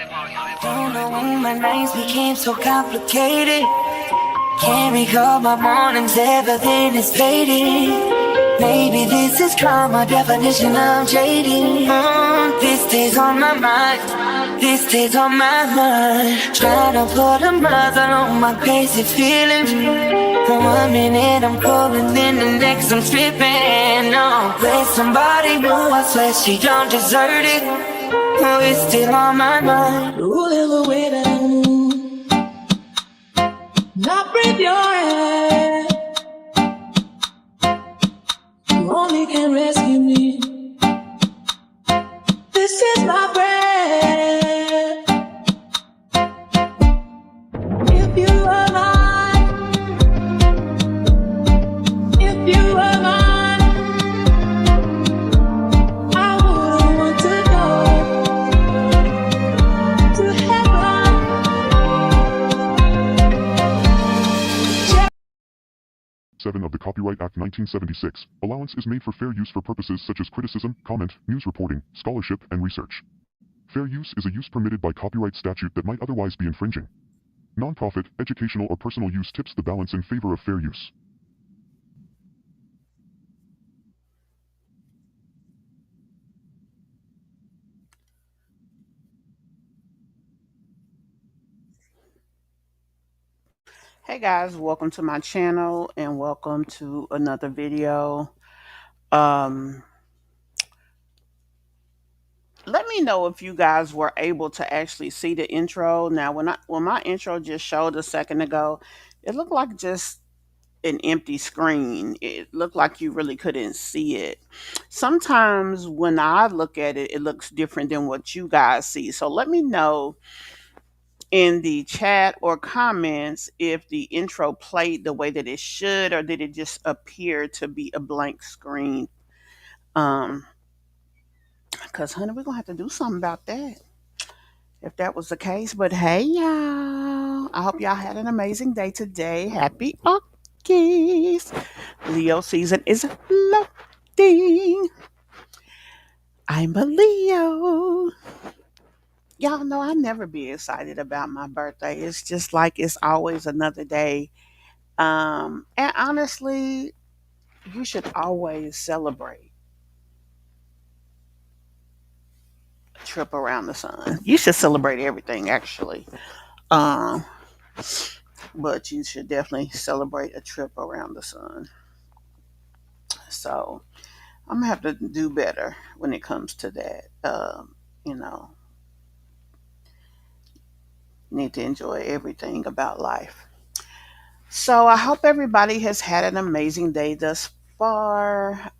Don't know when my nights became so complicated. Can't recall my mornings, everything is fading. Maybe this is karma, definition of jading. This day's on my mind, this day's on my mind. Trying to put a mother on my crazy feelings. For 1 minute I'm cold and then the next I'm tripping. No, with somebody new, I swear she don't deserve it. Oh, it's still on my mind. Ruling the way that I move, not breathe your air. You only can rescue me. This is my breath. If you were mine, if you were mine, I wouldn't want to go to heaven. 7 of the Copyright Act 1976. Allowance is made for fair use for purposes such as criticism, comment, news reporting, scholarship, and research. Fair use is a use permitted by copyright statute that might otherwise be infringing. Nonprofit, educational, or personal use tips the balance in favor of fair use. Hey guys, welcome to my channel and welcome to another video. Let me know if you guys were able to actually see the intro. Now, when my intro just showed a second ago, it looked like just an empty screen. It looked like you really couldn't see it. Sometimes when I look at it, it looks different than what you guys see. So let me know in the chat or comments if the intro played the way that it should, or did it just appear to be a blank screen. Because honey, we're gonna have to do something about that if that was the case. But hey y'all, I hope y'all had an amazing day today. Happy August. Leo season is loading. I'm a Leo. Y'all know I never be excited about my birthday. It's just like it's always another day. And honestly, you should always celebrate a trip around the sun. You should celebrate everything, actually. Um, but you should definitely celebrate a trip around the sun. So I'm gonna have to do better when it comes to that. You know, need to enjoy everything about life. So I hope everybody has had an amazing day thus far.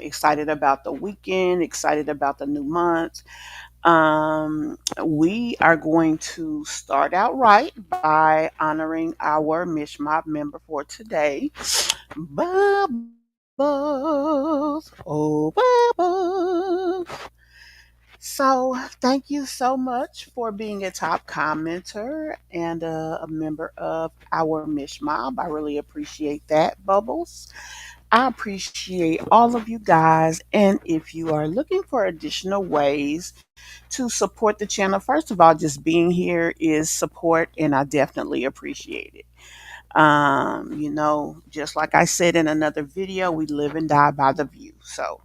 Excited about the weekend, excited about the new month. We are going to start out right by honoring our Mish MObb member for today, Bubbles. Oh, Bubbles. So, thank you so much for being a top commenter and a member of our Mish MObb. I really appreciate that, Bubbles. I appreciate all of you guys. And if you are looking for additional ways to support the channel, first of all, just being here is support, and I definitely appreciate it. Just like I said in another video, we live and die by the view. So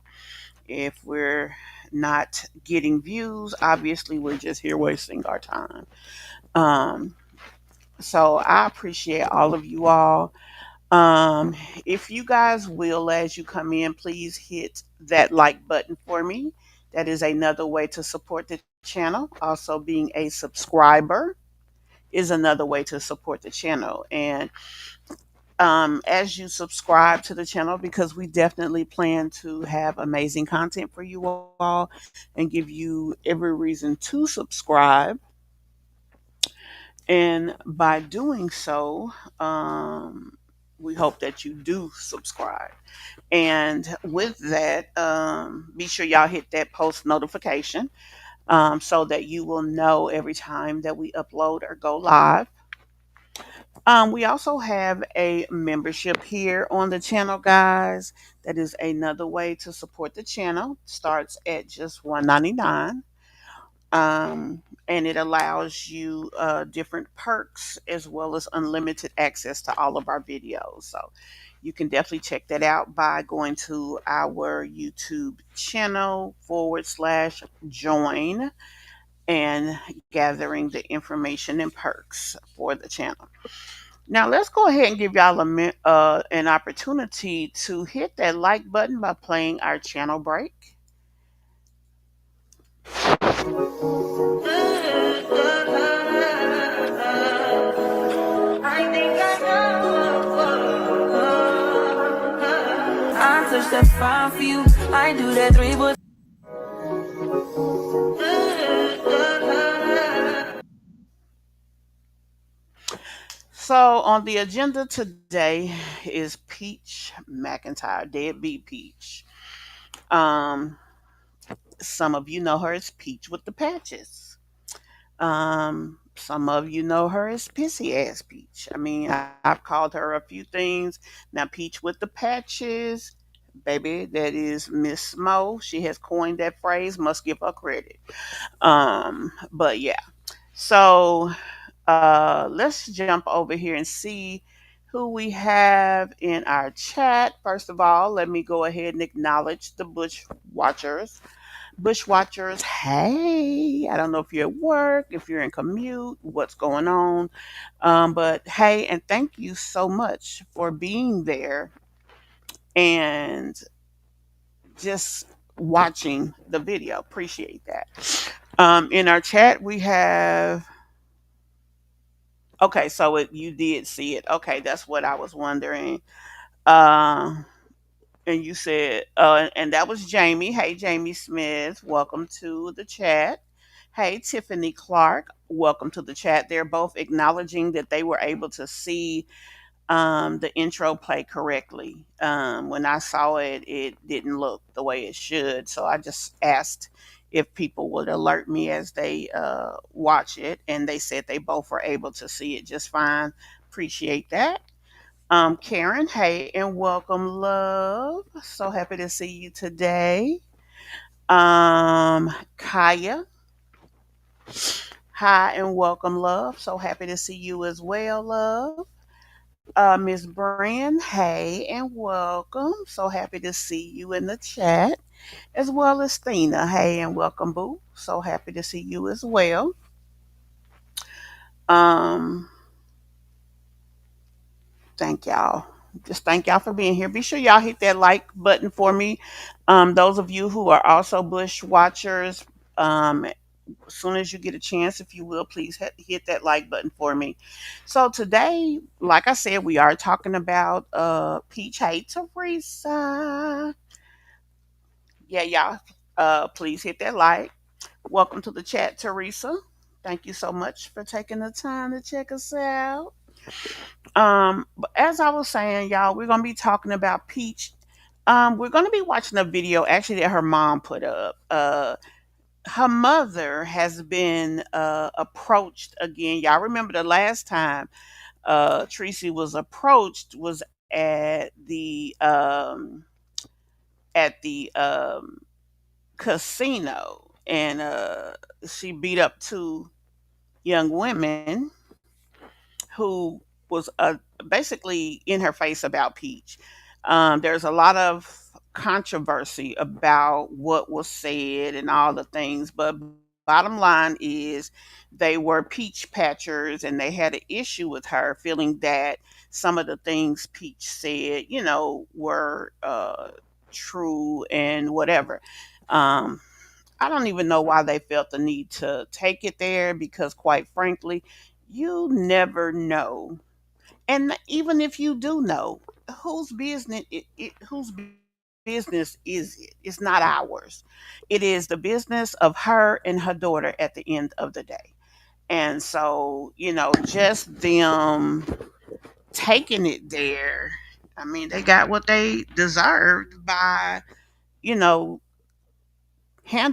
if we're not getting views, obviously we're just here wasting our time. Um, so I appreciate all of you all. If you guys will, as you come in, please hit that like button for me. That is another way to support the channel. Also, being a subscriber is another way to support the channel. And as you subscribe to the channel, because we definitely plan to have amazing content for you all and give you every reason to subscribe. And by doing so, we hope that you do subscribe. And with that, be sure y'all hit that post notification so that you will know every time that we upload or go live. We also have a membership here on the channel, guys. That is another way to support the channel. Starts at just $1.99. And it allows you different perks as well as unlimited access to all of our videos. So you can definitely check that out by going to our YouTube channel /join and gathering the information and perks for the channel. Now let's go ahead and give y'all an opportunity to hit that like button by playing our channel break. I think I know. I touch that fire for you. I do that three, but So on the agenda today is Peach McIntyre, Deadbeat Peach. Um, some of you know her as Peach with the patches. Some of you know her as Pissy Ass Peach. I mean, I've called her a few things. Now, Peach with the patches, baby, that is Miss Mo. She has coined that phrase. Must give her credit. But yeah. So let's jump over here and see who we have in our chat. First of all, let me go ahead and acknowledge the Bush Watchers. Bush Watchers, hey, I don't know if you're at work, if you're in commute, what's going on. But hey, and thank you so much for being there and just watching the video. Appreciate that. In our chat, we have, okay, so you did see it. Okay, that's what I was wondering. Uh, and you said, and that was Jamie. Hey, Jamie Smith, welcome to the chat. Hey, Tiffany Clark, welcome to the chat. They're both acknowledging that they were able to see the intro play correctly. When I saw it, it didn't look the way it should. So I just asked if people would alert me as they watch it, and they said they both were able to see it just fine. Appreciate that. Karen, hey, and welcome, love. So happy to see you today. Kaya, hi, and welcome, love. So happy to see you as well, love. Miss Brand, hey, and welcome. So happy to see you in the chat, as well as Stina, hey, and welcome, boo. So happy to see you as well. Um, Thank y'all. Just thank y'all for being here. Be sure y'all hit that like button for me. Those of you who are also Bush watchers, as soon as you get a chance, if you will, please hit that like button for me. So today, like I said, we are talking about Peach. Hey, Teresa. Yeah, y'all. Please hit that like. Welcome to the chat, Teresa. Thank you so much for taking the time to check us out. But as I was saying, y'all, we're gonna be talking about Peach. We're gonna be watching a video actually that her mom put up. Her mother has been approached again. Y'all remember the last time Tracy was approached was at the casino, and she beat up two young women who was basically in her face about Peach. There's a lot of controversy about what was said and all the things, but bottom line is they were Peach patchers and they had an issue with her, feeling that some of the things Peach said, were true and whatever. Um, I don't even know why they felt the need to take it there because, quite frankly, you never know. And even if you do know, whose business is it? It's not ours. It is the business of her and her daughter at the end of the day. And so, just them taking it there, I mean, they got what they deserved by, you know,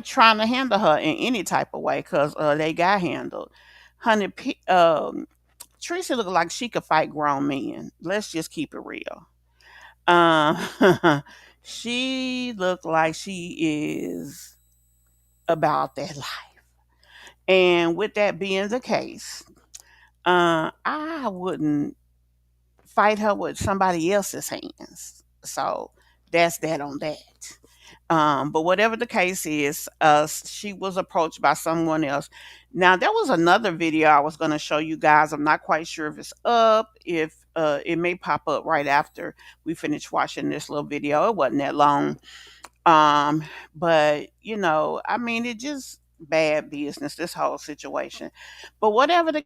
trying to handle her in any type of way because they got handled. Honey, Teresa looked like she could fight grown men. Let's just keep it real. She looked like she is about that life. And with that being the case, I wouldn't fight her with somebody else's hands. So that's that on that. But whatever the case is, she was approached by someone else. Now there was another video I was going to show you guys. I'm not quite sure if it's up. If it may pop up right after we finish watching this little video. It wasn't that long. Um, but I mean, it just bad business, this whole situation. But whatever the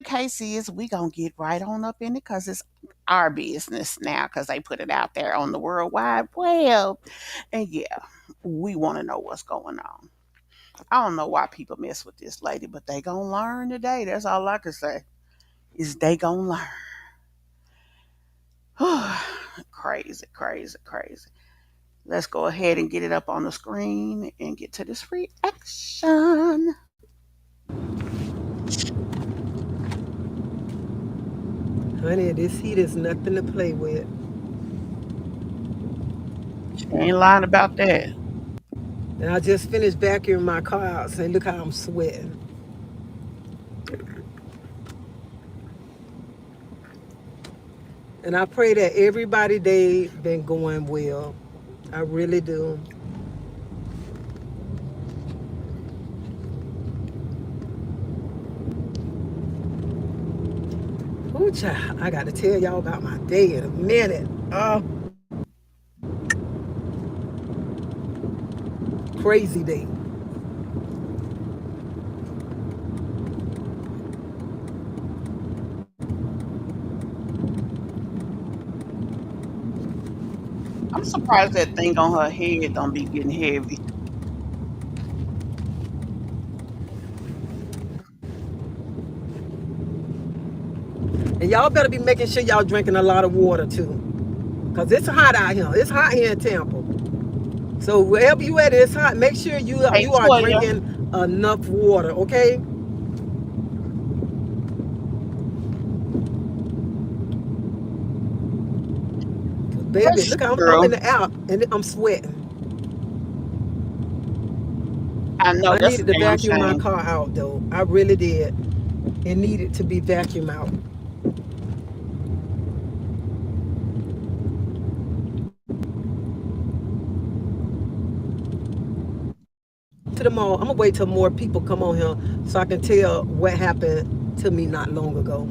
case is, we gonna get right on up in it because it's our business now because they put it out there on the World Wide Web. And yeah, we want to know what's going on. I don't know why people mess with this lady, but they gonna learn today. That's all I can say. Is they gonna learn. Crazy, crazy, crazy. Let's go ahead and get it up on the screen and get to this reaction. Honey, this heat is nothing to play with. She ain't lying about that. And I just finished vacuuming my car out. Say, look how I'm sweating. And I pray that everybody day been going well. I really do. Ooh, child, I got to tell y'all about my day in a minute. Crazy day. I'm surprised that thing on her head don't be getting heavy. And y'all better be making sure y'all drinking a lot of water too. Because it's hot out here. It's hot here in Tampa. So wherever you at, it's hot. Make sure you Hey, are Toya, drinking enough water, okay? Baby, hush, look, I'm in girl. the out and I'm sweating. I know I that's a needed to damn vacuum my shame. car out though. I really did. It needed to be vacuumed out. To the mall. I'm gonna wait till more people come on here so I can tell what happened to me not long ago.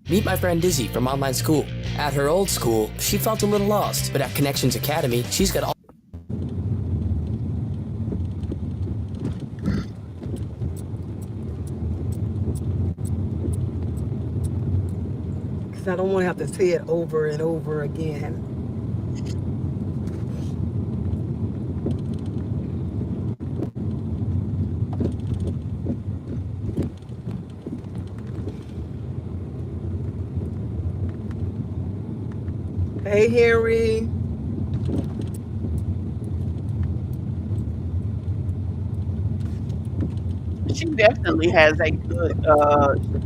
Meet my friend Dizzy from online school. At her old school, she felt a little lost, but at Connections Academy, she's got all. Because I don't want to have to say it over and over again. Hey, Henry. She definitely has a good,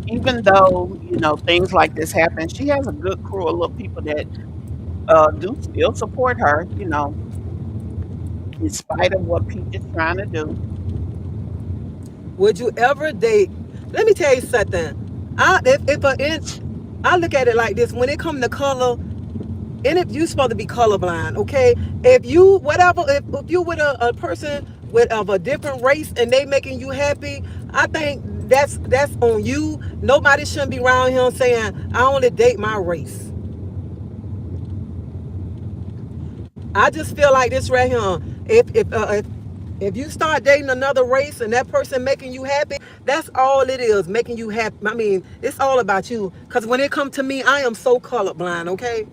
even though things like this happen, she has a good crew of little people that do still support her. In spite of what Peach is trying to do. Would you ever date? Let me tell you something. I look at it like this. When it comes to color, and if you supposed to be colorblind, okay? If you if you with a person with of a different race and they making you happy, I think that's on you. Nobody shouldn't be around here saying I only date my race. I just feel like this right here. If you start dating another race and that person making you happy, that's all it is, making you happy. I mean, it's all about you. Cause when it comes to me, I am so colorblind. Okay.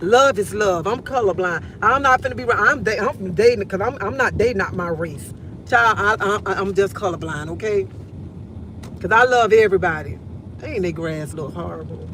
Love is love. I'm colorblind. I'm not finna be. I'm dating because I'm not dating not my race. Child, I'm just colorblind. Okay. Cause I love everybody. Ain't they grass look horrible?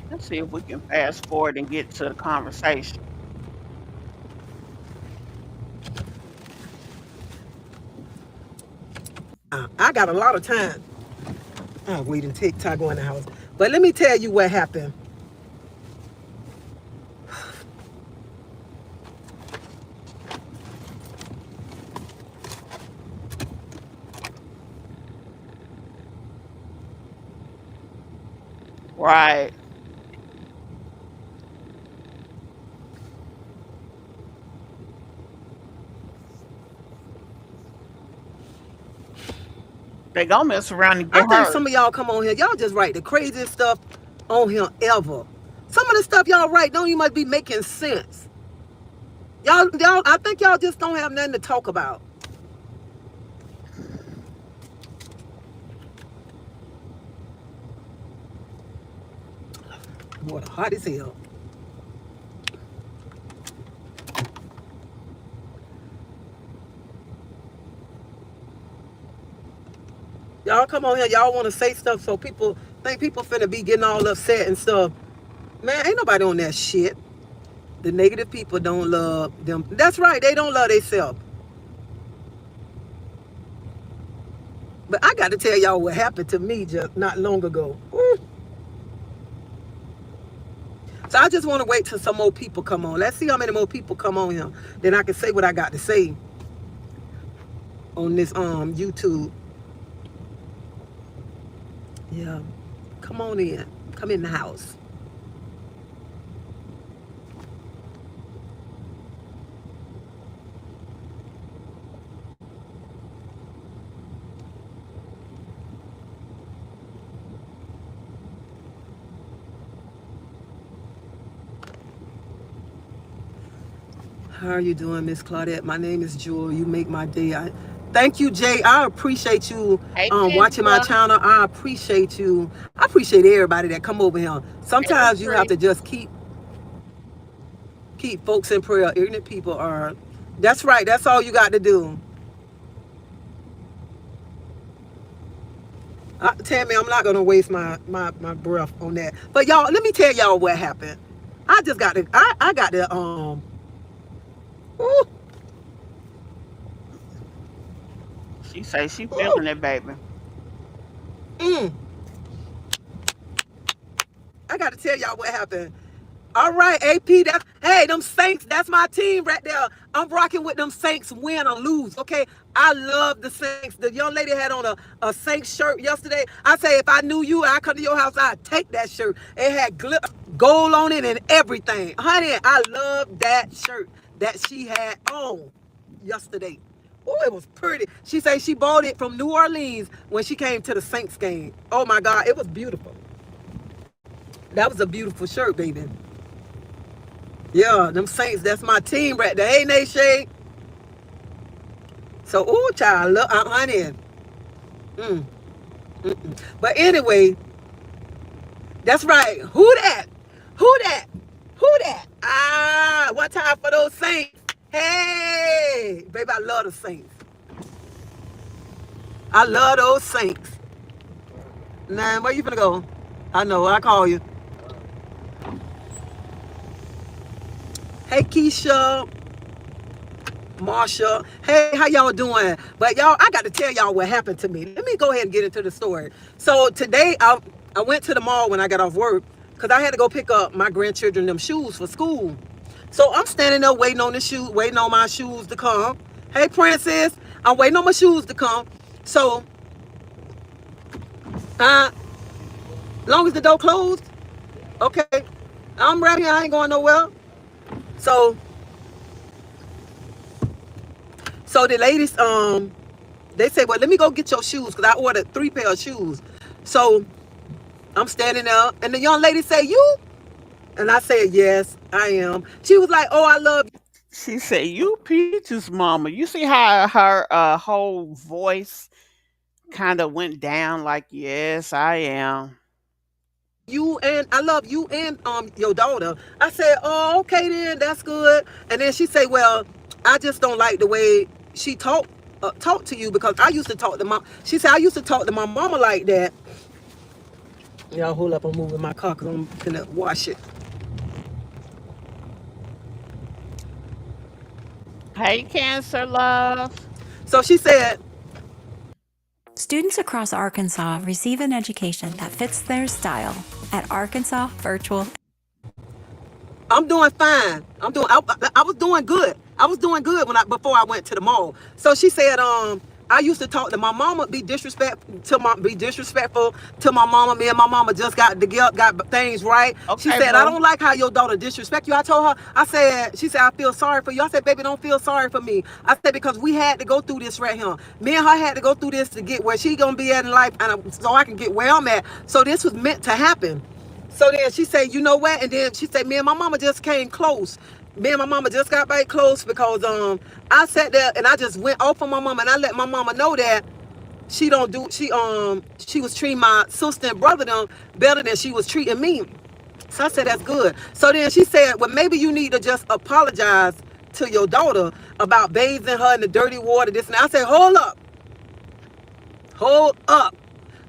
Let's see if we can fast forward and get to the conversation. I got a lot of time. I'll wait and TikTok go in the house. But let me tell you what happened. Right. They gonna mess around and I get think hurt. some of y'all come on here, y'all just write the craziest stuff on here ever. Some of the stuff y'all write don't even must be making sense. Y'all, I think y'all just don't have nothing to talk about. Water hot as hell. Y'all come on here, y'all want to say stuff so people think people finna be getting all upset and stuff. Man, ain't nobody on that shit. The negative people don't love them. That's right, they don't love themselves. But I got to tell y'all what happened to me just not long ago. Ooh. So I just want to wait till some more people come on. Let's see how many more people come on here. Then I can say what I got to say on this YouTube. Yeah. Come on in. Come in the house. How are you doing, Miss Claudette? My name is Jewel. You make my day. Thank you, Jay. I appreciate you Hey, watching my Kendra. channel. I appreciate you. I appreciate everybody that come over here. Hey, Sometimes you have Latrice. to just keep folks in prayer. Ignorant people are. That's right. That's all you got to do. Tammy, I'm not gonna waste my breath on that. But y'all, let me tell y'all what happened. I just got to. I got to. Ooh, She say she ooh, feeling it, baby. mm. I got to tell y'all what happened. All right, AP. That's hey, them Saints. That's my team right there. I'm rocking with them Saints, win or lose. Okay, I love the Saints. The young lady had on a Saints shirt yesterday. I say if I knew you, I come to your house, I'd take that shirt. It had gold on it and everything, honey. I love that shirt that she had on yesterday. Oh, it was pretty. She said she bought it from New Orleans when she came to the Saints game. Oh my God, it was beautiful. That was a beautiful shirt, baby. Yeah, them Saints, that's my team right there. Hey, Nation. So, ooh, child, look, honey. Mm, But anyway, that's right. Who that? Who that? Who that? One time for those Saints. Hey, baby, I love the Saints. I love those Saints. Nah, where you finna go? I know, I call you. Hey, Keisha. Marsha. Hey, how y'all doing? But y'all, I got to tell y'all what happened to me. Let me go ahead and get into the story. So today, I went to the mall when I got off work because I had to go pick up my grandchildren them shoes for school. So I'm standing there waiting on the shoe, waiting on my shoes to come. Hey, Princess, I'm waiting on my shoes to come. So, long as the door closed, okay, I'm right here. I ain't going nowhere. So, so the ladies, they say, well, let me go get your shoes because I ordered 3 pair of shoes. So I'm standing there, and the young lady say, you? And I said, yes, I am. She was like, oh, I love you. She said, "You Peaches, mama." You see how her whole voice kind of went down. Like, yes, I am. You and I love you and your daughter. I said, oh, okay then, that's good. And then she say, well, I just don't like the way she talk to you because I used to talk to mom. She said I used to talk to my mama like that. Y'all hold up, I'm moving my car because I'm gonna wash it. Hey, Cancer love. So she said, Students across Arkansas receive an education that fits their style at Arkansas Virtual. I'm doing fine. I was doing good. I was doing good before I went to the mall. So she said, I used to talk to my mama, be disrespectful to my mama. Me and my mama just got together, got things right. She Okay, said, I boo. don't like how your daughter disrespect you. I told her, she said, I feel sorry for you. I said, baby, don't feel sorry for me. I said, because we had to go through this right here. Me and her had to go through this to get where she gonna be at in life, and so I can get where I'm at. So this was meant to happen. So then she said, you know what? And then she said, me and my mama just came close. Me and my mama just got back close because I sat there and I just went off on my mama and I let my mama know that she was treating my sister and brother them better than she was treating me. So I said, that's good. So then she said, well, maybe you need to just apologize to your daughter about bathing her in the dirty water, this and that. I said, hold up.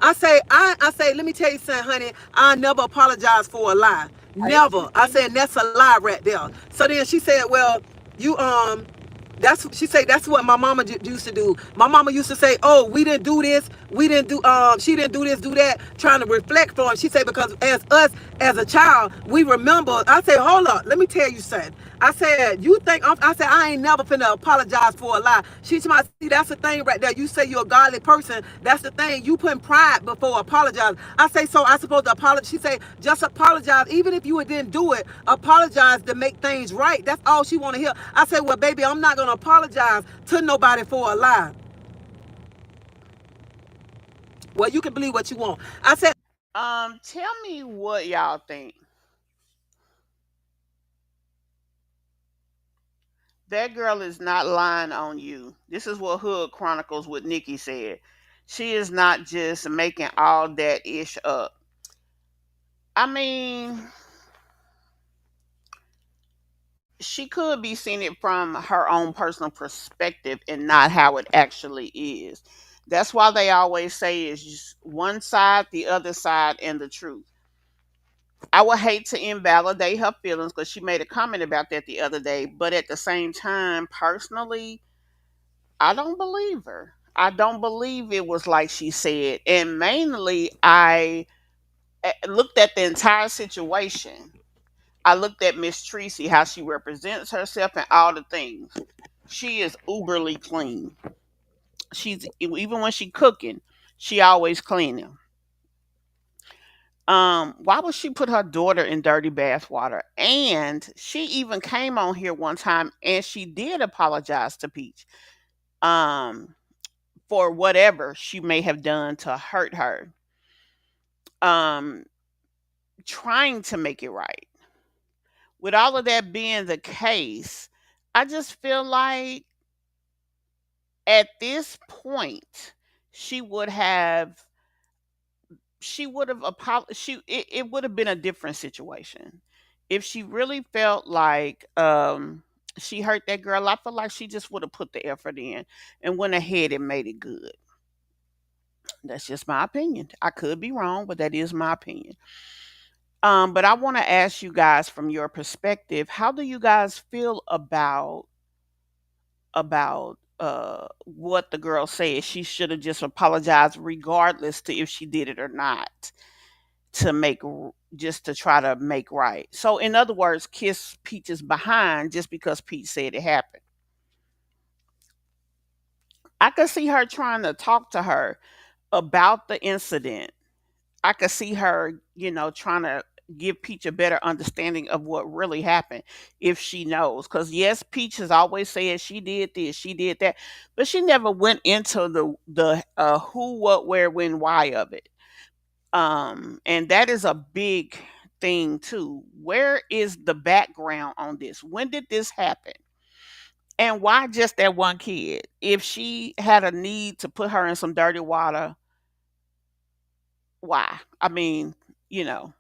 I say, let me tell you something, honey. I never apologize for a lie. Never. I said, that's a lie right there. So then she said, well, you she said that's what my mama used to do. My mama used to say, oh, we didn't do this, we didn't do she didn't do this, do that, trying to reflect for him. She said, because as a child, we remember. I said, hold up, let me tell you something. I said, you think I said, I ain't never finna apologize for a lie. She might see, that's the thing right there. You say you're a godly person. That's the thing. You putting pride before apologize. I say, so I supposed to apologize. She say, just apologize. Even if you didn't do it, apologize to make things right. That's all she want to hear. I say, well, baby, I'm not gonna apologize to nobody for a lie. Well, you can believe what you want. I said, Tell me what y'all think. That girl is not lying on you. This is what Hood Chronicles with Nikki said. She is not just making all that ish up. I mean, she could be seeing it from her own personal perspective and not how it actually is. That's why they always say it's just one side, the other side, and the truth. I would hate to invalidate her feelings because she made a comment about that the other day. But at the same time, personally, I don't believe her. I don't believe it was like she said. And mainly, I looked at the entire situation. I looked at Miss Tracy, how she represents herself and all the things. She is uberly clean. She's even when she cooking, she always cleaning. Why would she put her daughter in dirty bath water? And she even came on here one time and she did apologize to Peach. Um, for whatever she may have done to hurt her. Um, trying to make it right. With all of that being the case, I just feel like at this point she would have it would have been a different situation if she really felt like she hurt that girl. I feel like she just would have put the effort in and went ahead and made it good. That's just my opinion. I could be wrong, but that is my opinion. But I want to ask you guys from your perspective, how do you guys feel about what the girl said? She should have just apologized regardless to if she did it or not, to just to try to make right. So in other words, kiss Peach's behind just because Peach said it happened. I could see her trying to talk to her about the incident. I could see her, trying to give Peach a better understanding of what really happened if she knows. Because yes, Peach has always said she did this, she did that, but she never went into the who, what, where, when, why of it. And that is a big thing too. Where is the background on this? When did this happen? And why just that one kid? If she had a need to put her in some dirty water, why? I mean, you know,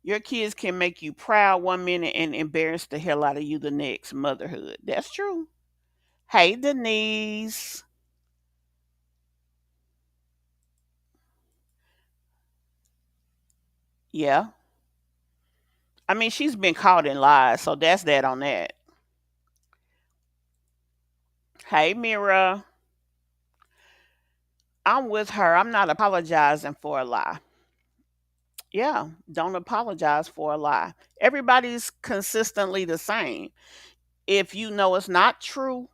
your kids can make you proud one minute and embarrass the hell out of you the next. Motherhood. That's true. Hey, Denise. Yeah. I mean, she's been caught in lies, so that's that on that. Hey, Mira. I'm with her. I'm not apologizing for a lie. Yeah, don't apologize for a lie. Everybody's consistently the same. If you know it's not true,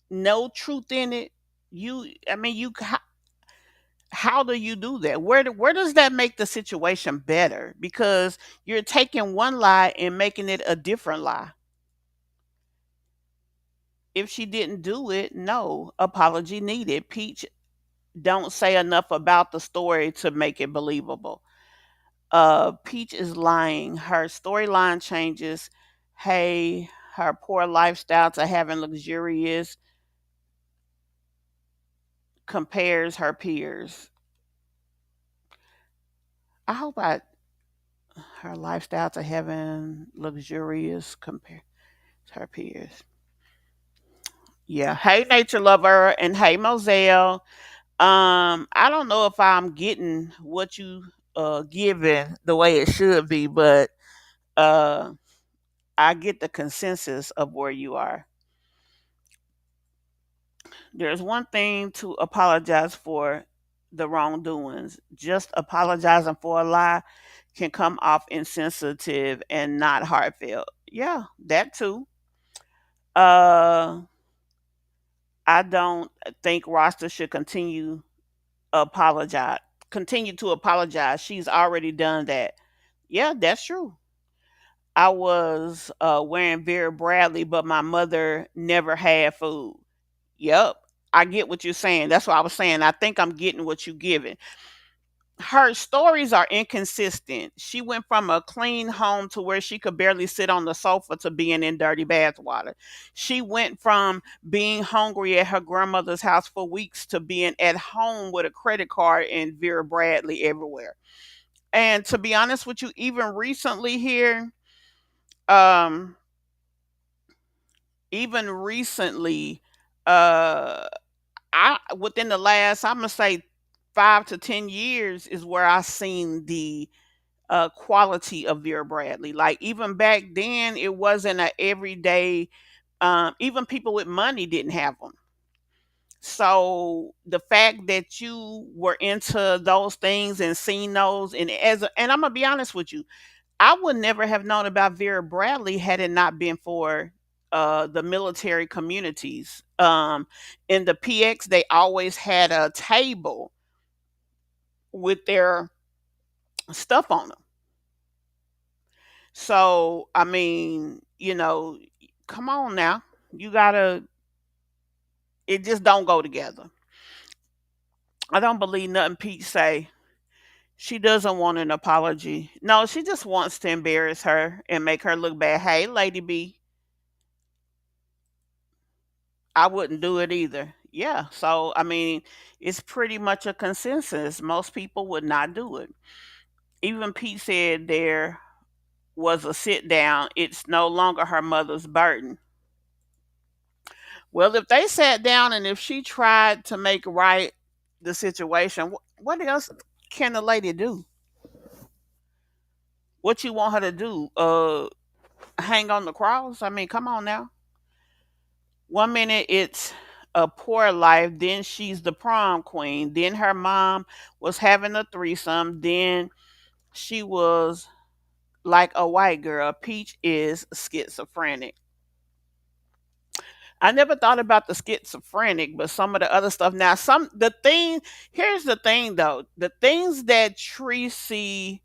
no truth in it, I mean, how do you do that? Where does that make the situation better? Because you're taking one lie and making it a different lie. If she didn't do it, no apology needed. Peach don't say enough about the story to make it believable. Peach is lying. Her storyline changes. Hey, her poor lifestyle to having luxurious compares her peers. I hope I her lifestyle to having luxurious compared to her peers. Yeah. Hey, nature lover, and hey, Moselle. I don't know if I'm getting what you given the way it should be, but uh, I get the consensus of where you are. There's one thing to apologize for the wrongdoings. Just apologizing for a lie can come off insensitive and not heartfelt. Yeah, that too. Uh, I don't think Rasta should apologize. Continue to apologize. She's already done that. Yeah, that's true. I was wearing Vera Bradley, but my mother never had food. Yep. I get what you're saying. That's what I was saying. I think I'm getting what you're giving. Her stories are inconsistent. She went from a clean home to where she could barely sit on the sofa to being in dirty bath water. She went from being hungry at her grandmother's house for weeks to being at home with a credit card and Vera Bradley everywhere. And to be honest with you, even recently here, um, even recently, uh, I within the last, I'm gonna say 5 to 10 years is where I seen the quality of Vera Bradley. Like even back then, it wasn't a everyday. Even people with money didn't have them. So the fact that you were into those things and seen those, and I'm gonna be honest with you, I would never have known about Vera Bradley had it not been for the military communities. In the PX, they always had a table with their stuff on them. So, I mean, come on now. You gotta, it just don't go together. I don't believe nothing Pete say. She doesn't want an apology. No, she just wants to embarrass her and make her look bad. Hey, Lady B, I wouldn't do it either. Yeah. So, I mean, it's pretty much a consensus. Most people would not do it. Even Pete said there was a sit down. It's no longer her mother's burden. Well, if they sat down and if she tried to make right the situation, what else can the lady do? What you want her to do? Hang on the cross? I mean, come on now. One minute it's a poor life, then she's the prom queen, then her mom was having a threesome, then she was like a white girl. Peach is schizophrenic. I never thought about the schizophrenic, but some of the other stuff. Now, here's the thing though. The things that Tracy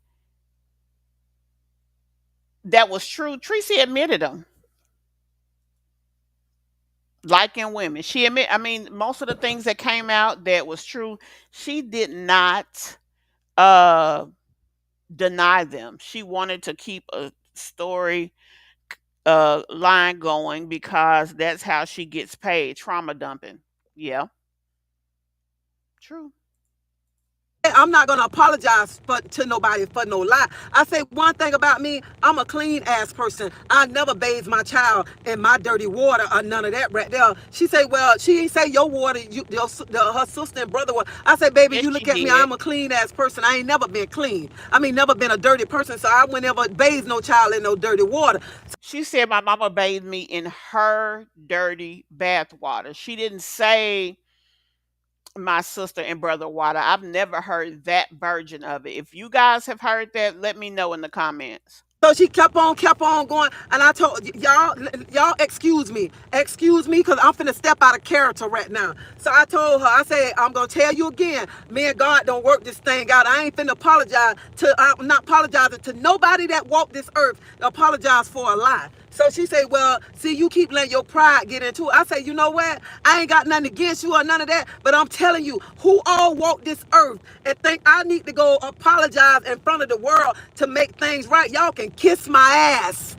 that was true, Tracy admitted them. Liking women. I mean, most of the things that came out that was true, she did not uh deny them. She wanted to keep a story line going because that's how she gets paid, trauma dumping. Yeah, true. I'm not gonna apologize to nobody for no lie. I say one thing about me, I'm a clean ass person. I never bathe my child in my dirty water or none of that right there. She say, well, she ain't say your water, her sister and brother water. I say, baby, Yes, you she look at me, did. I'm a clean ass person. I ain't never been clean. I mean, never been a dirty person, so I would never bathe no child in no dirty water. She said my mama bathed me in her dirty bath water. She didn't say my sister and brother water. I've never heard that version of it. If you guys have heard that, let me know in the comments. So she kept on going, and I told y'all, excuse me, because I'm finna step out of character right now. So I told her, I said, I'm gonna tell you again, me and God don't work this thing out. I ain't finna apologize to, I'm not apologizing to nobody that walked this earth. Apologize for a lie. So she said, well, see, you keep letting your pride get into it. I say, you know what? I ain't got nothing against you or none of that, but I'm telling you, who all walk this earth and think I need to go apologize in front of the world to make things right? Y'all can kiss my ass.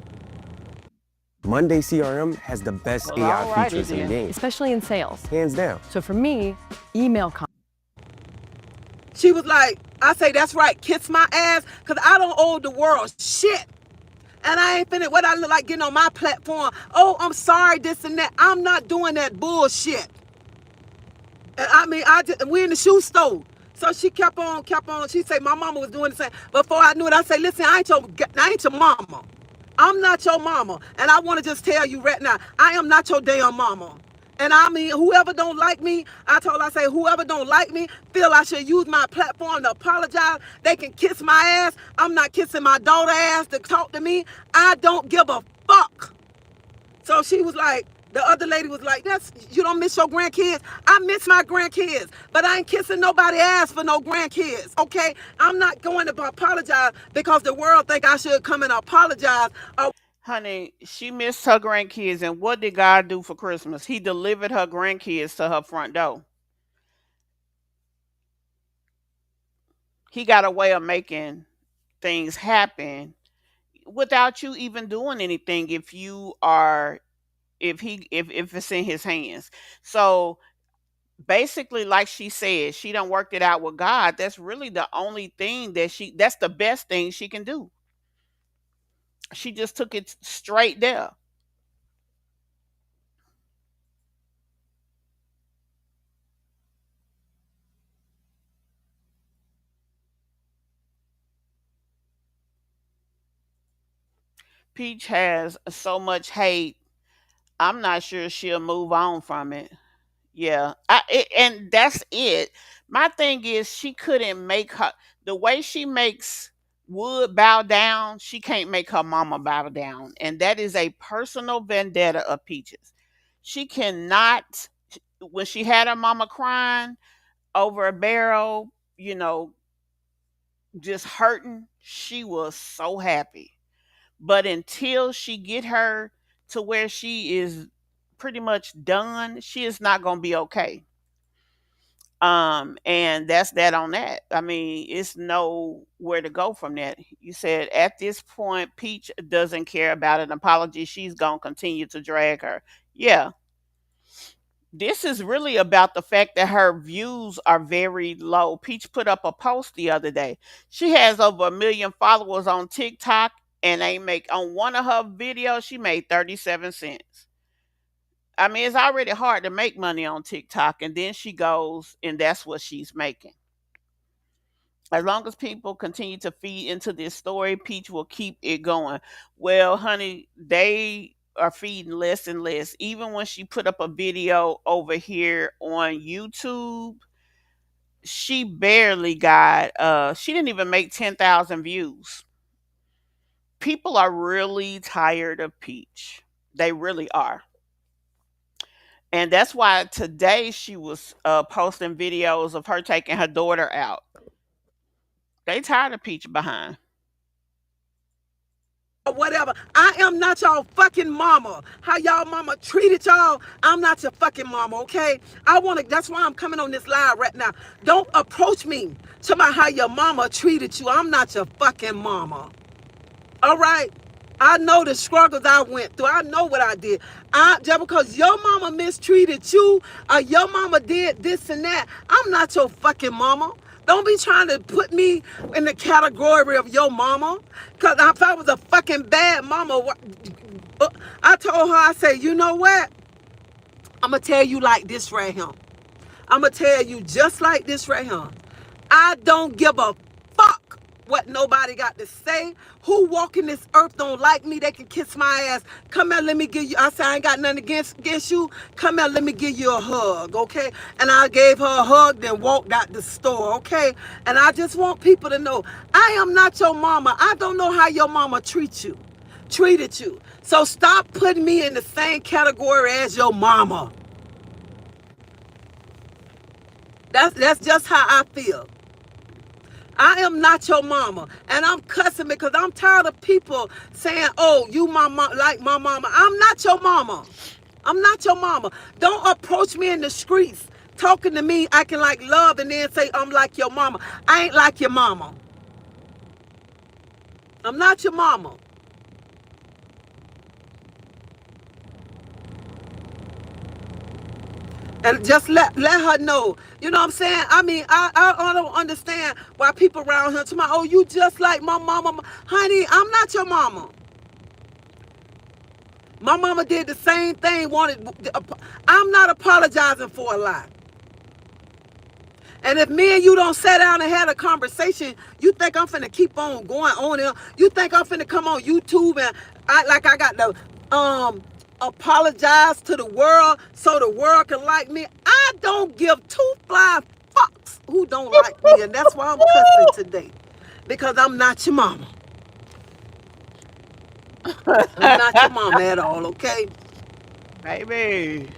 Monday CRM has the best Well, AI alrighty features in the then. game, especially in sales. hands down. So for me, email She was like, I say, that's right, kiss my ass, because I don't owe the world shit. And I ain't finna, what I look like getting on my platform, oh, I'm sorry, this and that. I'm not doing that bullshit. And I mean, we in the shoe store. So she kept on. She said my mama was doing the same. Before I knew it, I said, listen, I ain't your mama. I'm not your mama. And I want to just tell you right now, I am not your damn mama. And I mean, whoever don't like me, I say, whoever don't like me, feel I should use my platform to apologize, they can kiss my ass. I'm not kissing my daughter ass to talk to me. I don't give a fuck. So she was like, the other lady was like, you don't miss your grandkids? I miss my grandkids, but I ain't kissing nobody ass for no grandkids, okay? I'm not going to apologize because the world think I should come and apologize. Honey, she missed her grandkids, and what did God do for Christmas? He delivered her grandkids to her front door. He got a way of making things happen without you even doing anything if it's in his hands. So basically, like she said, she done worked it out with God. That's really the only thing that's the best thing she can do. She just took it straight there. Peach has so much hate. I'm not sure she'll move on from it. Yeah, and that's it. My thing is, she couldn't make her the way she makes Wood bow down. She can't make her mama bow down, and that is a personal vendetta of Peaches. She cannot. When she had her mama crying over a barrel, just hurting, she was so happy. But until she get her to where she is pretty much done, she is not gonna be okay. And that's that on that. I mean, it's nowhere to go from that. You said at this point, Peach doesn't care about an apology. She's gonna continue to drag her. Yeah, this is really about the fact that her views are very low. Peach put up a post the other day. She has over 1 million followers on TikTok, and they make on one of her videos, she made 37 cents. I mean, it's already hard to make money on TikTok, and then she goes and that's what she's making. As long as people continue to feed into this story, Peach will keep it going. Well, honey, they are feeding less and less. Even when she put up a video over here on YouTube, she barely got she didn't even make 10,000 views. People are really tired of Peach. They really are. And that's why today she was posting videos of her taking her daughter out. They tired of Peach behind. Whatever. I am not y'all fucking mama. How y'all mama treated y'all, I'm not your fucking mama, okay? That's why I'm coming on this live right now. Don't approach me to about how your mama treated you. I'm not your fucking mama. All right? I know the struggles I went through. I know what I did. Just because your mama mistreated you or your mama did this and that, I'm not your fucking mama. Don't be trying to put me in the category of your mama. Because if I was a fucking bad mama, I told her, I said, you know what? I'm going to tell you like this right here. I'm going to tell you just like this right here. I don't give a fuck what nobody got to say. Who walking this earth don't like me, they can kiss my ass. Come here, let me give you, I said I ain't got nothing against you. Come here, let me give you a hug, okay? And I gave her a hug, then walked out the store, okay? And I just want people to know, I am not your mama. I don't know how your mama treated you. So stop putting me in the same category as your mama. That's just how I feel. I am not your mama. And I'm cussing because I'm tired of people saying, oh, you my mom, like my mama. I'm not your mama. I'm not your mama. Don't approach me in the streets talking to me, acting like love, and then say I'm like your mama. I ain't like your mama. I'm not your mama. And just let her know. You know what I'm saying? I mean, I don't understand why people around here talking about, oh, you just like my mama. Honey, I'm not your mama. My mama did the same thing, I'm not apologizing for a lie. And if me and you don't sit down and have a conversation, you think I'm finna keep on going on and on? You think I'm finna come on YouTube and act like I got to apologize to the world so the world can like me? I don't give two flying fucks who don't like me, and that's why I'm cussing today. Because I'm not your mama. I'm not your mama at all, okay? Baby.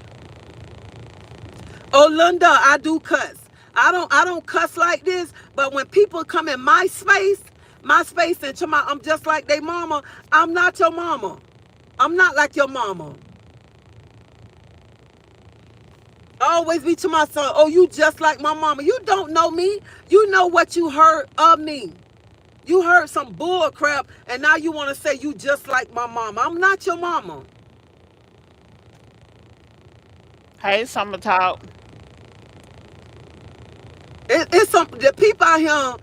Oh, Linda, I do cuss. I don't cuss like this, but when people come in my space and to my, I'm just like they mama. I'm not your mama. I'm not like your mama. I always be to my son, oh, you just like my mama. You don't know me. You know what you heard of me. You heard some bull crap, and now you want to say you just like my mama. I'm not your mama. Hey, Summer Talk. It's some the people out here.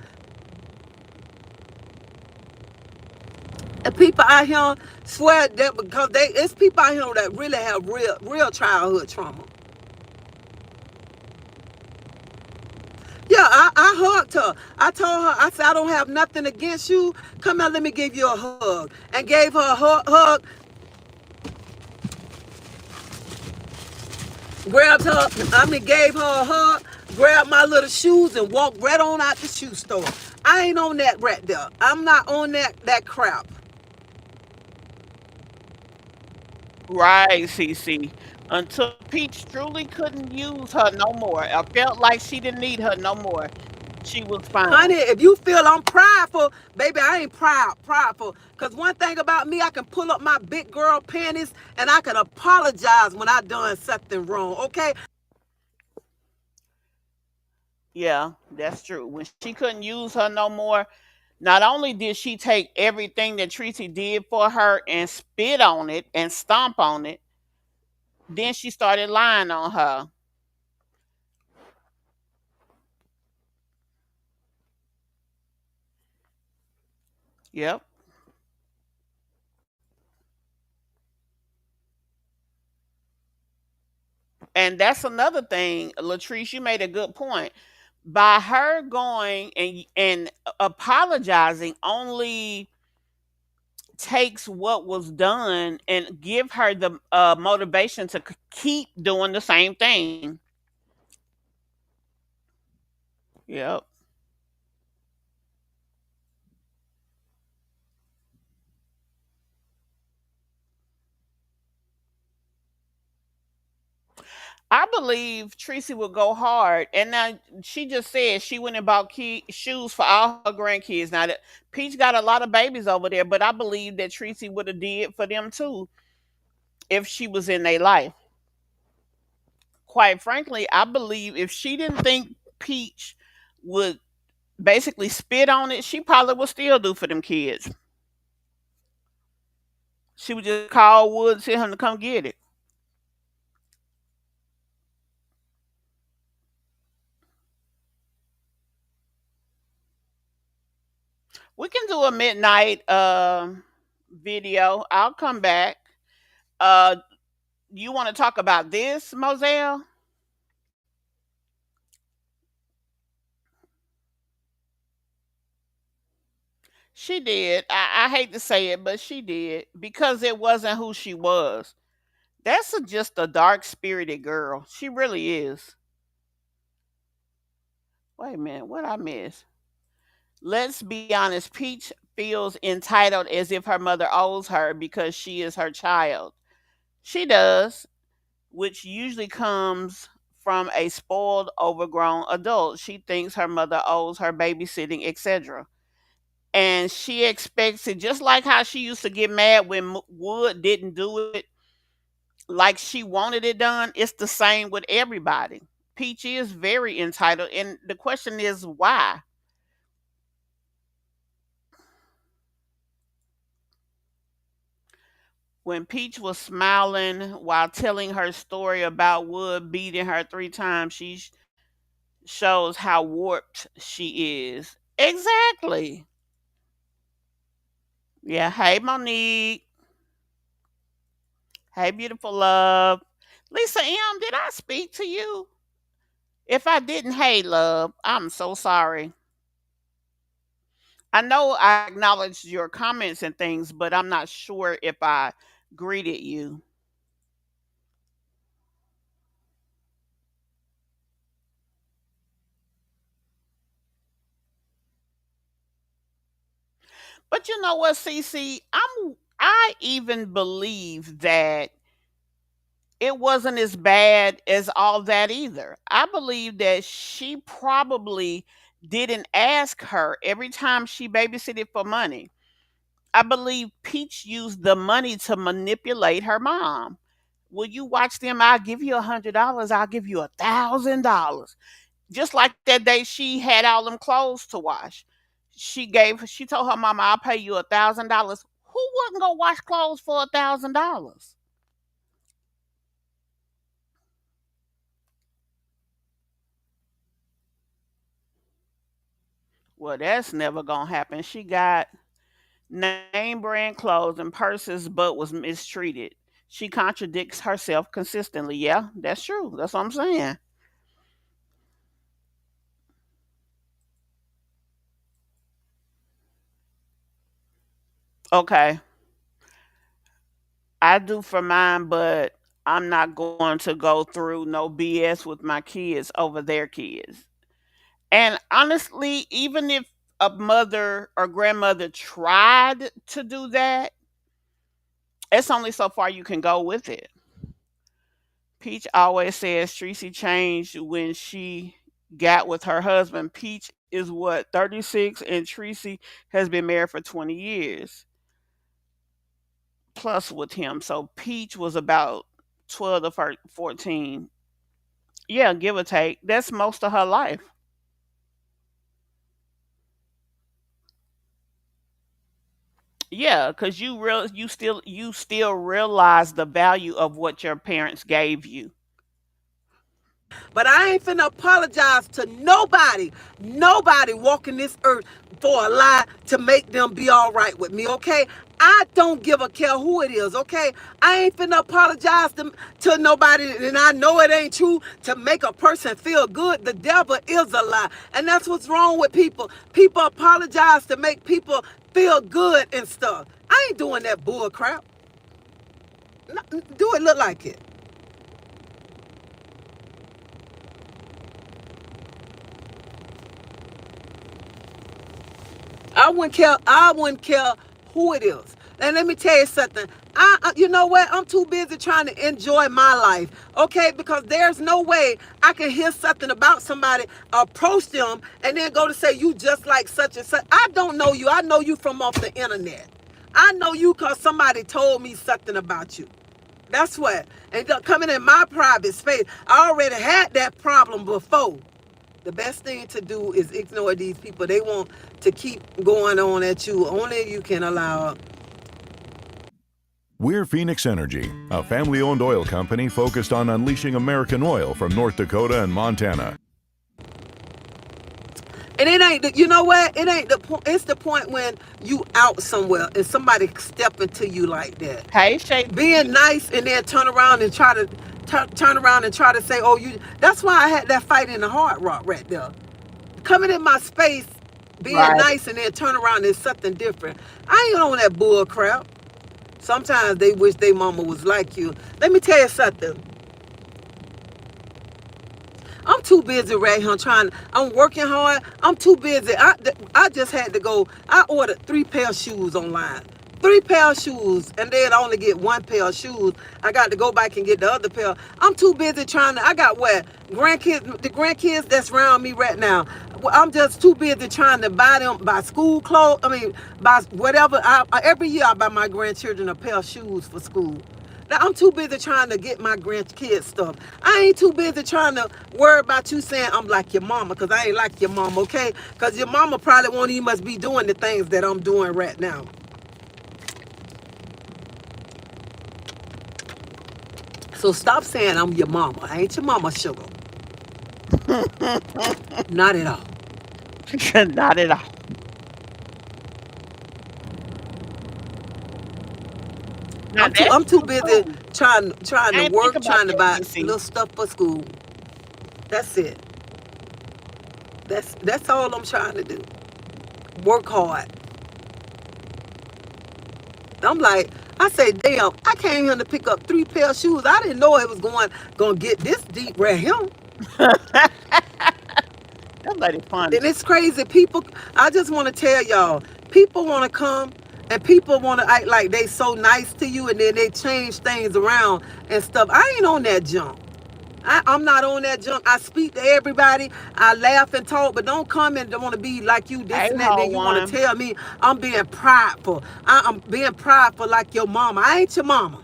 And people out here swear that because it's people out here that really have real childhood trauma. Yeah, I hugged her. I told her, I said, I don't have nothing against you. Come here, let me give you a hug. And gave her a hug, gave her a hug, grabbed my little shoes and walked right on out the shoe store. I ain't on that right there. I'm not on that crap. Right, CC. Until Peach truly couldn't use her no more. I felt like she didn't need her no more. She was Honey, fine. if you feel I'm prideful, baby, I ain't prideful. Because one thing about me, I can pull up my big girl panties and I can apologize when I done something wrong, okay? Yeah, that's true. When she couldn't use her no more, not only did she take everything that Tracy did for her and spit on it and stomp on it, then she started lying on her. Yep. And that's another thing, Latrice, you made a good point. By her going and apologizing only takes what was done and give her the motivation to keep doing the same thing. Yep. I believe Tracy will go hard. And now she just said she went and bought shoes for all her grandkids. Now that Peach got a lot of babies over there, but I believe that Tracy would have did for them too if she was in their life. Quite frankly, I believe if she didn't think Peach would basically spit on it, she probably would still do for them kids. She would just call Wood and tell him to come get it. We can do a midnight video. I'll come back. Uh you want to talk about this, Moselle? She did. I hate to say it, but she did because it wasn't who she was. Just a dark spirited girl. She really is. Wait a minute, what I miss? Let's be honest. Peach feels entitled as if her mother owes her because she is her child. She does, which usually comes from a spoiled, overgrown adult. She thinks her mother owes her babysitting, etc. And she expects it just like how she used to get mad when Wood didn't do it like she wanted it done. It's the same with everybody. Peach is very entitled, and the question is why. When Peach was smiling while telling her story about Wood beating her 3 times, she shows how warped she is. Exactly. Yeah. Hey, Monique. Hey, beautiful love. Lisa M, did I speak to you? If I didn't, hey, love, I'm so sorry. I know I acknowledged your comments and things, but I'm not sure if I greeted you. But you know what, Cece? I even believe that it wasn't as bad as all that either. I believe that she probably didn't ask her every time she babysitted for money. I believe Peach used the money to manipulate her mom. Will you watch them? I'll give you $100. I'll give you $1,000. Just like that day she had all them clothes to wash. She told her mama, I'll pay you $1,000. Who wouldn't go wash clothes for $1,000? Well, that's never gonna happen. She got name brand clothes and purses, but was mistreated. She contradicts herself consistently. Yeah, that's true. That's what I'm saying. Okay, I do for mine, but I'm not going to go through no BS with my kids over their kids. And honestly, even if a mother or grandmother tried to do that, it's only so far you can go with it. Peach always says Tracy changed when she got with her husband. Peach is what, 36, and Tracy has been married for 20 years plus with him. So Peach was about 12 to 14. Yeah, give or take. That's most of her life. Yeah, because you still realize the value of what your parents gave you. But I ain't finna apologize to nobody walking this earth for a lie to make them be all right with me, okay? I don't give a care who it is, okay? I ain't finna apologize to nobody, and I know it ain't true, to make a person feel good. The devil is a lie. And that's what's wrong with people. People apologize to make people feel good and stuff. I ain't doing that bull crap. Do it look like it. I wouldn't care. I wouldn't care who it is. And let me tell you something. You know what? I'm too busy trying to enjoy my life, okay? Because there's no way I can hear something about somebody, approach them, and then go to say you just like such and such. I don't know you. I know you from off the internet. I know you because somebody told me something about you. That's what. And coming in my private space, I already had that problem before. The best thing to do is ignore these people. They want to keep going on at you. Only you can allow. We're Phoenix Energy, a family-owned oil company focused on unleashing American oil from North Dakota and Montana. And it ain't, you know what? It ain't the point. It's the point when you out somewhere and somebody step into you like that. Hey, Shay. Being nice and then turn around and try to say, oh, you. That's why I had that fight in the Hard Rock right there. Coming in my space, being Right. nice and then turn around and something different. I ain't on that bull crap. Sometimes they wish their mama was like you. Let me tell you something. I'm too busy right here trying. I'm working hard. I'm too busy. I just had to go. I ordered 3 pair of shoes online. 3 pair of shoes, and then I only get 1 pair of shoes. I got to go back and get the other pair. I'm too busy trying to. I got what grandkids, the grandkids that's around me right now. I'm just too busy trying to buy school clothes. I mean, buy whatever. Every year I buy my grandchildren a pair of shoes for school. Now, I'm too busy trying to get my grandkids stuff. I ain't too busy trying to worry about you saying I'm like your mama, because I ain't like your mama, okay? Because your mama probably won't even must be doing the things that I'm doing right now. So stop saying I'm your mama. I ain't your mama, sugar. Not at all. Not at all. Now that's I'm too true busy too. trying I to ain't think work, about trying to that, buy Missy. little stuff for school. That's it. That's all I'm trying to do. Work hard. I'm like, I say, damn, I came here to pick up 3 pair of shoes. I didn't know it was gonna get this deep right here. That lady funny. And it's crazy. People, I just want to tell y'all, people want to come and people want to act like they so nice to you, and then they change things around and stuff. I ain't on that junk. I'm not on that junk. I speak to everybody. I laugh and talk, but don't come and don't want to be like you, this Hey, and that. And whole then you want to one. tell me I'm being prideful. I'm being prideful like your mama. I ain't your mama.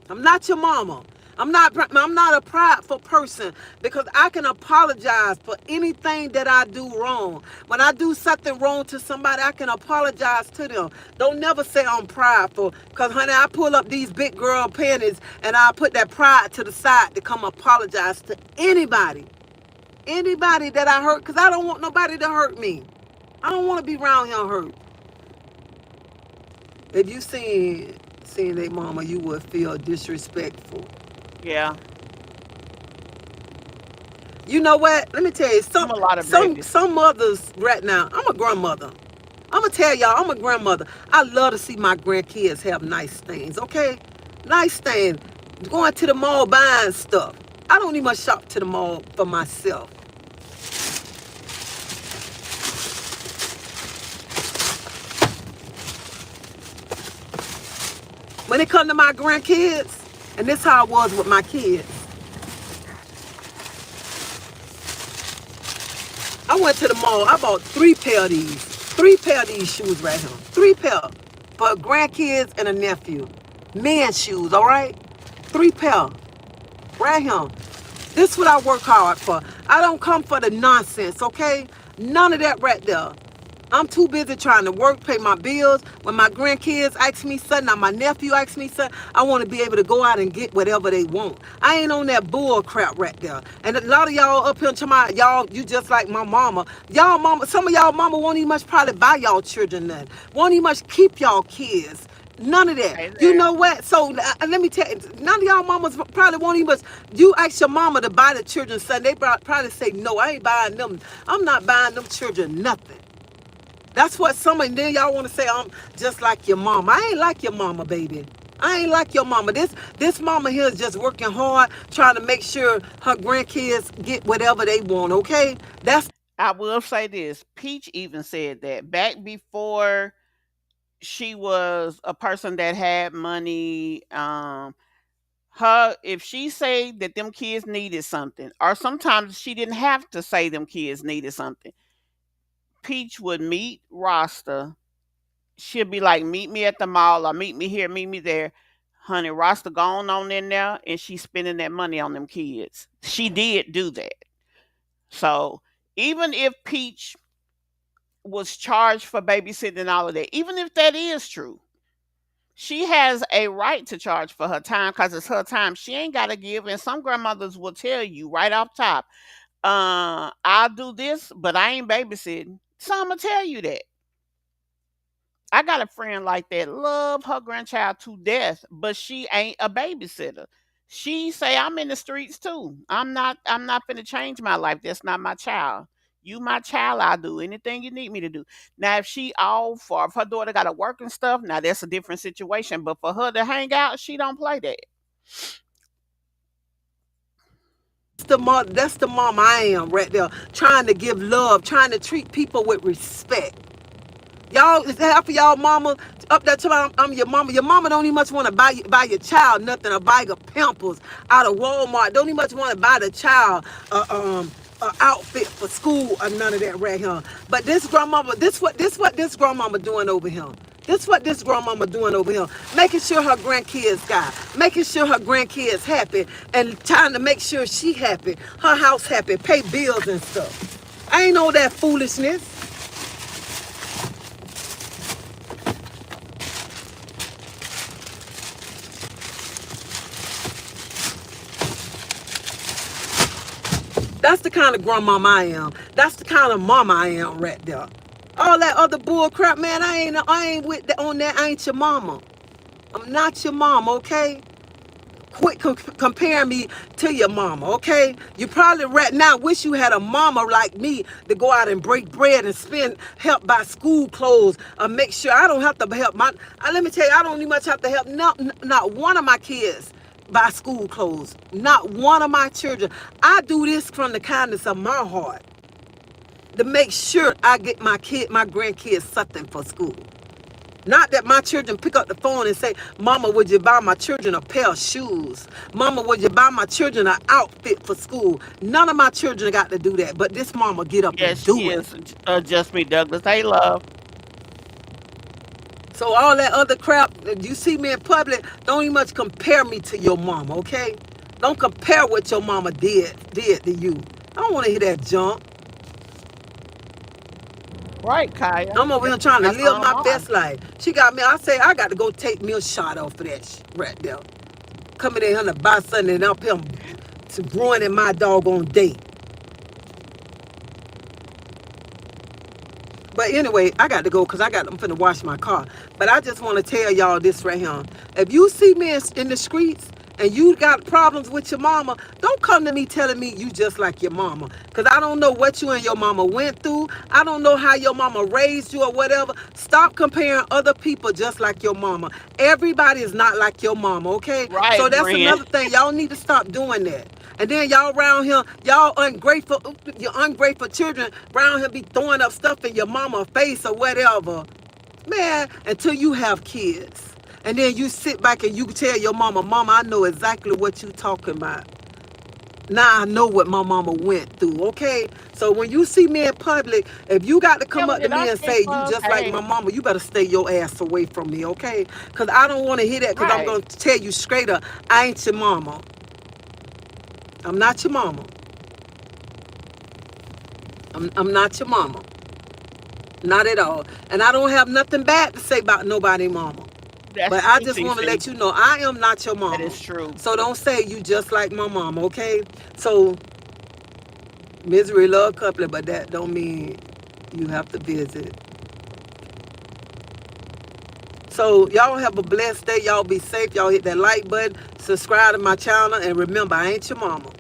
I'm not your mama. I'm not a prideful person, because I can apologize for anything that I do wrong. When I do something wrong to somebody, I can apologize to them. Don't never say I'm prideful, because honey, I pull up these big girl panties and I put that pride to the side to come apologize to anybody. Anybody that I hurt, because I don't want nobody to hurt me. I don't want to be around here hurt. If you seen their mama, you would feel disrespectful. Yeah. You know what? Let me tell you, I'm a lot of babies. some mothers right now. I'm a grandmother. I'm gonna tell y'all, I'm a grandmother. I love to see my grandkids have nice things. Okay, nice things. Going to the mall buying stuff. I don't even shop to the mall for myself. When it come to my grandkids, and this how I was with my kids. I went to the mall. I bought 3 pair of these. 3 pair of these shoes right here. 3 pair for grandkids and a nephew. Men's shoes, all right? 3 pair right here. This is what I work hard for. I don't come for the nonsense, okay? None of that right there. I'm too busy trying to work, pay my bills. When my grandkids ask me something, now my nephew asks me something, I want to be able to go out and get whatever they want. I ain't on that bull crap right there. And a lot of y'all up here talking about, y'all, you just like my mama. Y'all mama, some of y'all mama won't even much probably buy y'all children nothing. Won't even much keep y'all kids. None of that. Hey You there. know what? So let me tell you, none of y'all mamas probably won't even. You ask your mama to buy the children something, they probably say no. I ain't buying them. I'm not buying them children nothing. That's what some of then y'all want to say I'm just like your mama. I ain't like your mama, baby. I ain't like your mama. This mama here is just working hard, trying to make sure her grandkids get whatever they want. Okay, that's I will say this. Peach even said that back before she was a person that had money. Her if she say that them kids needed something, or sometimes she didn't have to say them kids needed something. Peach would meet Rasta. She'll be like, "Meet me at the mall, or meet me here, meet me there." Honey, Rasta gone on in there, and she's spending that money on them kids. She did do that. So even if Peach was charged for babysitting and all of that, even if that is true, she has a right to charge for her time because it's her time. She ain't got to give. And some grandmothers will tell you right off top, I'll do this, but I ain't babysitting. Some will tell you that. I got a friend like that, love her grandchild to death, but she ain't a babysitter. She say I'm in the streets too. I'm not finna change my life. That's not my child. You my child, I'll do anything you need me to do. Now, if she all for if her daughter got to work and stuff, now that's a different situation. But for her to hang out, she don't play that. That's the mom I am right there, trying to give love, trying to treat people with respect. Y'all, half of y'all mama up there talking I'm your mama. Your mama don't even much want to buy your child nothing, or buy your pampers out of Walmart. Don't even much want to buy the child a outfit for school or none of that right here. But this grandmama, this what this grandmama doing over here. This what this grandmama doing over here. Making sure her grandkids got, making sure her grandkids happy, and trying to make sure she happy, her house happy, pay bills and stuff. I ain't all that foolishness. That's the kind of grandmama I am. That's the kind of mama I am right there. All that other bull crap, man, I ain't with that on that. I ain't your mama. I'm not your mama, okay? Quit comparing me to your mama, okay? You probably right now wish you had a mama like me to go out and break bread and help buy school clothes, or make sure I don't have to help let me tell you, I don't even much have to help not one of my kids buy school clothes. Not one of my children. I do this from the kindness of my heart to make sure I get my grandkids something for school. Not that my children pick up the phone and say, Mama, would you buy my children a pair of shoes? Mama, would you buy my children an outfit for school? None of my children got to do that, but this mama get up and do it. Yes, Just Me Douglas. Hey, love. So all that other crap, you see me in public, don't even much compare me to your mama, okay? Don't compare what your mama did to you. I don't want to hear that junk. Right, Kaya. I'm over here trying to live my best life. She got me, I say, I got to go take me a shot off of that right there. Coming in here to buy something and up here to ruining my doggone date. But anyway, I got to go because I'm finna wash my car. But I just want to tell y'all this right here. If you see me in the streets and you got problems with your mama, don't come to me telling me you just like your mama. Because I don't know what you and your mama went through. I don't know how your mama raised you or whatever. Stop comparing other people just like your mama. Everybody is not like your mama, okay? Right, so that's Brand. Another thing. Y'all need to stop doing that. And then y'all around here, y'all ungrateful, your ungrateful children around here be throwing up stuff in your mama's face or whatever. Man, until you have kids. And then you sit back and you tell your mama, Mama, I know exactly what you talking about. Now I know what my mama went through, okay? So when you see me in public, if you got to come up to me and say, you just like my mama, you better stay your ass away from me, okay? Because I don't want to hear that, because I'm going to tell you straight up, I ain't your mama. I'm not your mama. I'm not your mama. Not at all. And I don't have nothing bad to say about nobody mama. But I just want to let you know, I am not your mama. That is true. So don't say you just like my mama, okay? So, misery love couplet, but that don't mean you have to visit. So, y'all have a blessed day. Y'all be safe. Y'all hit that like button. Subscribe to my channel. And remember, I ain't your mama.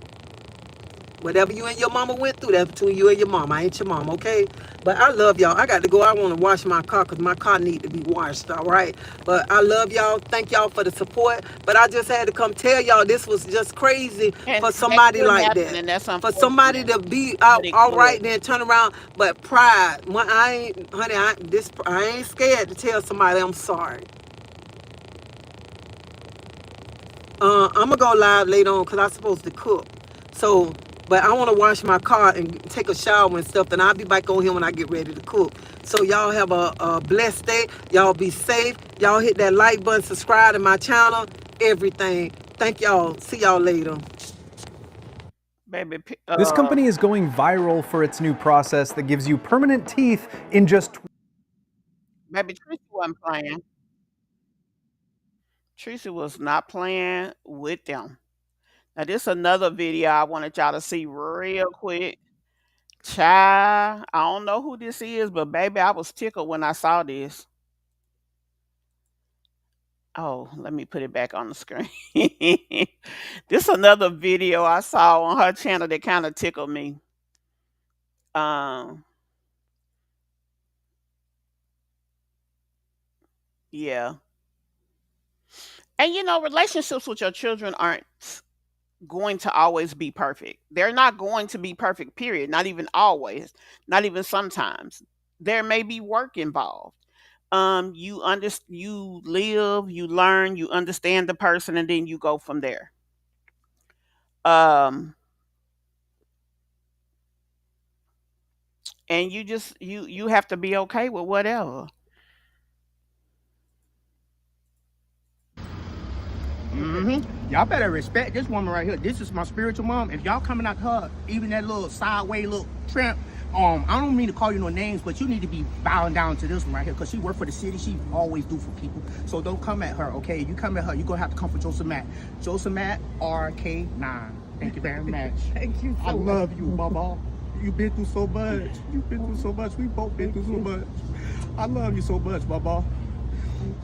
Whatever you and your mama went through, that's between you and your mama. I ain't your mama, okay? But I love y'all. I got to go. I want to wash my car because my car need to be washed, all right? But I love y'all. Thank y'all for the support. But I just had to come tell y'all this was just crazy for somebody like that. For somebody to be out all right, then turn around. But pride. I ain't scared to tell somebody I'm sorry. I'm going to go live later on because I'm supposed to cook. So... But I want to wash my car and take a shower and stuff. And I'll be back on here when I get ready to cook. So y'all have a blessed day. Y'all be safe. Y'all hit that like button, subscribe to my channel, everything. Thank y'all. See y'all later. Baby, this company is going viral for its new process that gives you permanent teeth in just... Baby, Tracy wasn't playing. Tracy was not playing with them. Now, this is another video I wanted y'all to see real quick. Child, I don't know who this is, but baby, I was tickled when I saw this. Oh, let me put it back on the screen. This is another video I saw on her channel that kind of tickled me. Um, yeah. And relationships with your children aren't going to always be perfect. They're not going to be perfect, period. Not even always, not even sometimes. There may be work involved. You live, you learn, you understand the person, and then you go from there. Um, and you have to be okay with whatever. Y'all better respect this woman right here. This is my spiritual mom. If y'all coming at her, even that little sideway little tramp, I don't mean to call you no names, but you need to be bowing down to this one right here, because she work for the city. She always do for people. So don't come at her, okay? You come at her, you're gonna have to come for Joseph Matt. Joseph Matt, RK9. Thank you very much. Thank you so much. I love you, Baba. You've been through so much. You've been through so much. We both been through so much. I love you so much, Baba.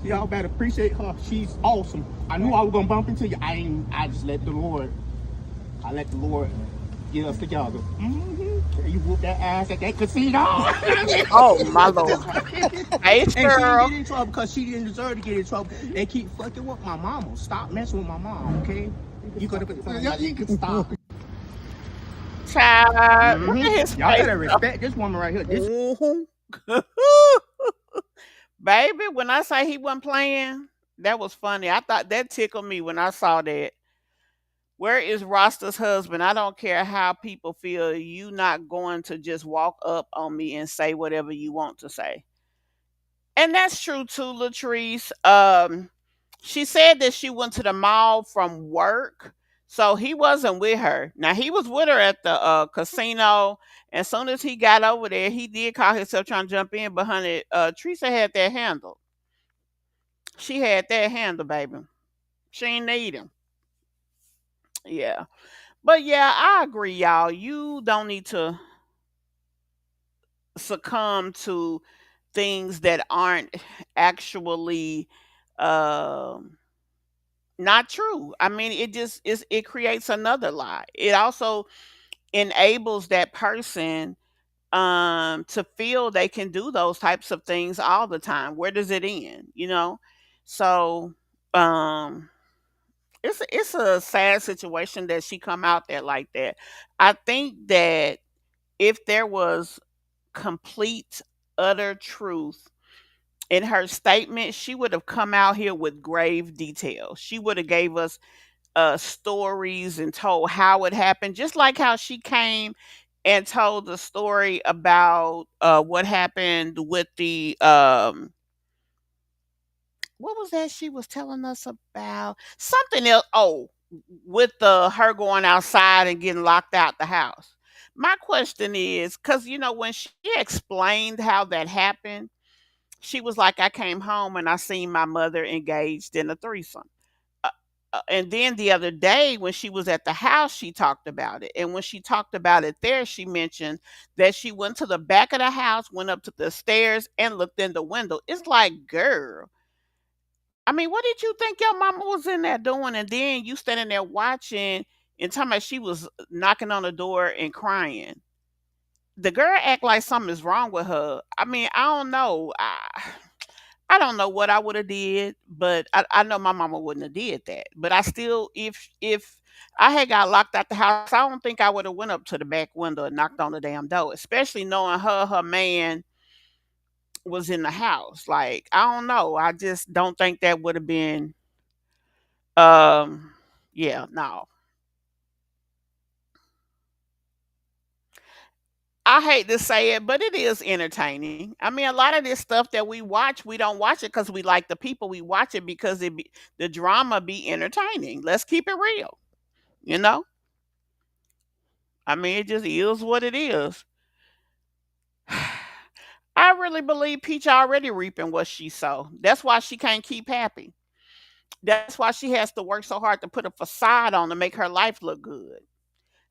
Y'all better appreciate her. She's awesome. I knew I was gonna bump into you. I just let the Lord. I let the Lord get us together. You whoop that ass at that casino. Oh my lord! Hey, And she didn't girl. get in trouble because she didn't deserve to get in trouble. They keep fucking with my mama. Stop messing with my mom, okay? You could stop. Child, look at his Y'all face. better respect this woman right here. This Mhm. Baby, when I say he wasn't playing, that was funny. I thought that tickled me when I saw that. Where is Rasta's husband? I don't care how people feel. You not going to just walk up on me and say whatever you want to say. And that's true too, Latrice. She said that she went to the mall from work, so he wasn't with her. Now he was with her at the casino. As soon as he got over there, he did call himself trying to jump in, but honey, Teresa had that handle. She had that handle, baby. She ain't need him. Yeah. But yeah, I agree, y'all. You don't need to succumb to things that aren't actually um not true. I mean, it creates another lie. It also enables that person to feel they can do those types of things all the time. Where does it end? So um it's a sad situation that she come out there like that. I think that if there was complete utter truth in her statement, she would have come out here with grave details. She would have gave us stories and told how it happened, just like how she came and told the story about what happened with the what was that she was telling us about? Something else. Oh, with the her going outside and getting locked out the house. My question is, because when she explained how that happened, she was like, I came home and I seen my mother engaged in a threesome. And then the other day when she was at the house, she talked about it. And when she talked about it there, she mentioned that she went to the back of the house, went up to the stairs, and looked in the window. It's like, girl, I mean, what did you think your mama was in there doing? And then you standing there watching and talking about she was knocking on the door and crying. The girl act like something is wrong with her. I mean, I don't know. I don't know what I would have did, but I know my mama wouldn't have did that. But I still, if I had got locked out the house, I don't think I would have went up to the back window and knocked on the damn door, especially knowing her man was in the house. Like, I don't know. I just don't think that would have been yeah, no. I hate to say it, but it is entertaining. I mean, a lot of this stuff that we watch, we don't watch it because we like the people. We watch it because the drama be entertaining. Let's keep it real, you know? I mean, it just is what it is. I really believe Peach already reaping what she sow. That's why she can't keep happy. That's why she has to work so hard to put a facade on to make her life look good.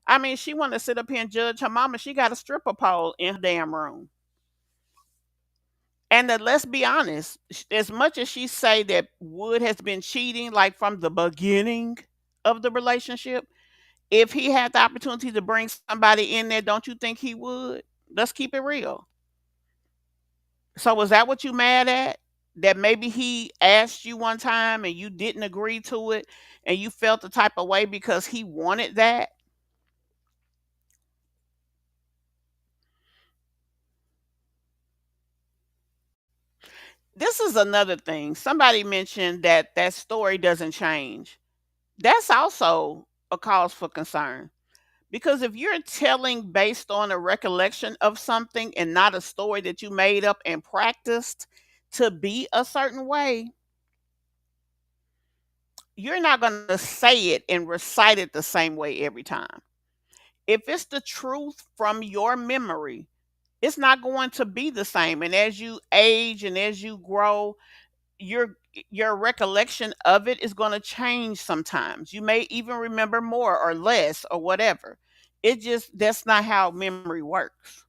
I mean, she want to sit up here and judge her mama. She got a stripper pole in her damn room. And then let's be honest, as much as she say that Wood has been cheating like from the beginning of the relationship, if he had the opportunity to bring somebody in there, don't you think he would? Let's keep it real. So was that what you mad at? That maybe he asked you one time and you didn't agree to it and you felt the type of way because he wanted that? This is another thing. Somebody mentioned that that story doesn't change. That's also a cause for concern. Because if you're telling based on a recollection of something and not a story that you made up and practiced to be a certain way, you're not going to say it and recite it the same way every time. If it's the truth from your memory, it's not going to be the same. And as you age and as you grow, your your recollection of it is going to change sometimes. You may even remember more or less or whatever. It just that's not how memory works.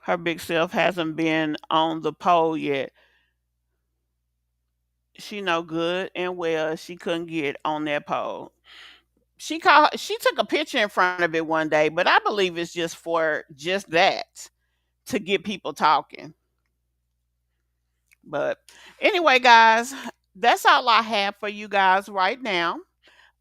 Her big self hasn't been on the pole yet. She know good and well she couldn't get on that pole. She took a picture in front of it one day, but I believe it's just for just that to get people talking. But anyway, guys, that's all I have for you guys right now.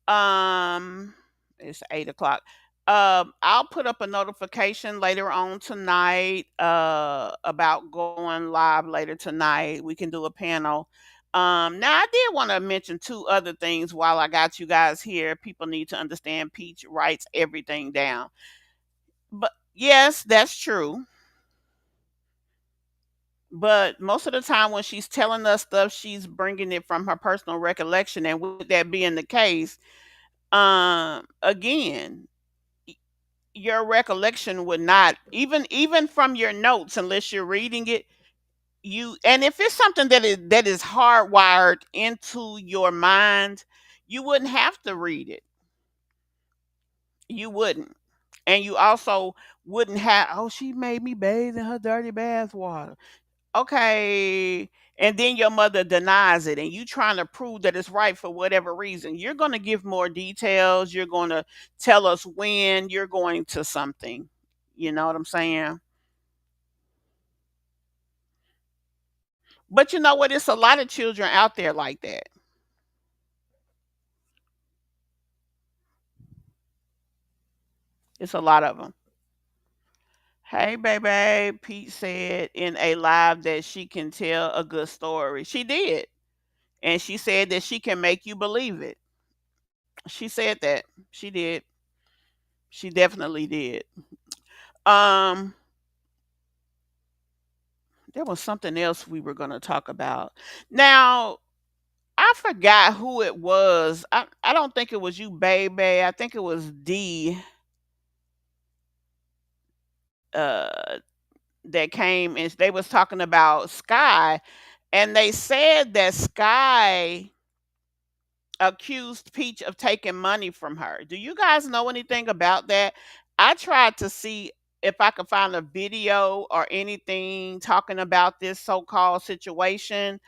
Um, it's 8 o'clock. I'll put up a notification later on tonight about going live later tonight. We can do a panel. Now I did want to mention two other things while I got you guys here. People need to understand Peach writes everything down. But yes, that's true. But most of the time when she's telling us stuff, she's bringing it from her personal recollection. And with that being the case, again, your recollection would not even from your notes unless you're reading it you and if it's something that is hardwired into your mind, you wouldn't have to read it. You wouldn't. And you also wouldn't have, oh, she made me bathe in her dirty bath water. Okay. And then your mother denies it and you trying to prove that it's right for whatever reason. You're going to give more details. You're going to tell us when you're going to something. You know what I'm saying? But you know what? It's a lot of children out there like that. It's a lot of them. Hey, baby. Pete said in a live that she can tell a good story. She did. And she said that she can make you believe it. She said that. She did. She definitely did. Um, there was something else we were going to talk about. Now, I forgot who it was. I don't think it was you, baby. I think it was D uh that came and they was talking about Sky and they said that Sky accused Peach of taking money from her. Do you guys know anything about that? I tried to see if I could find a video or anything talking about this so-called situation,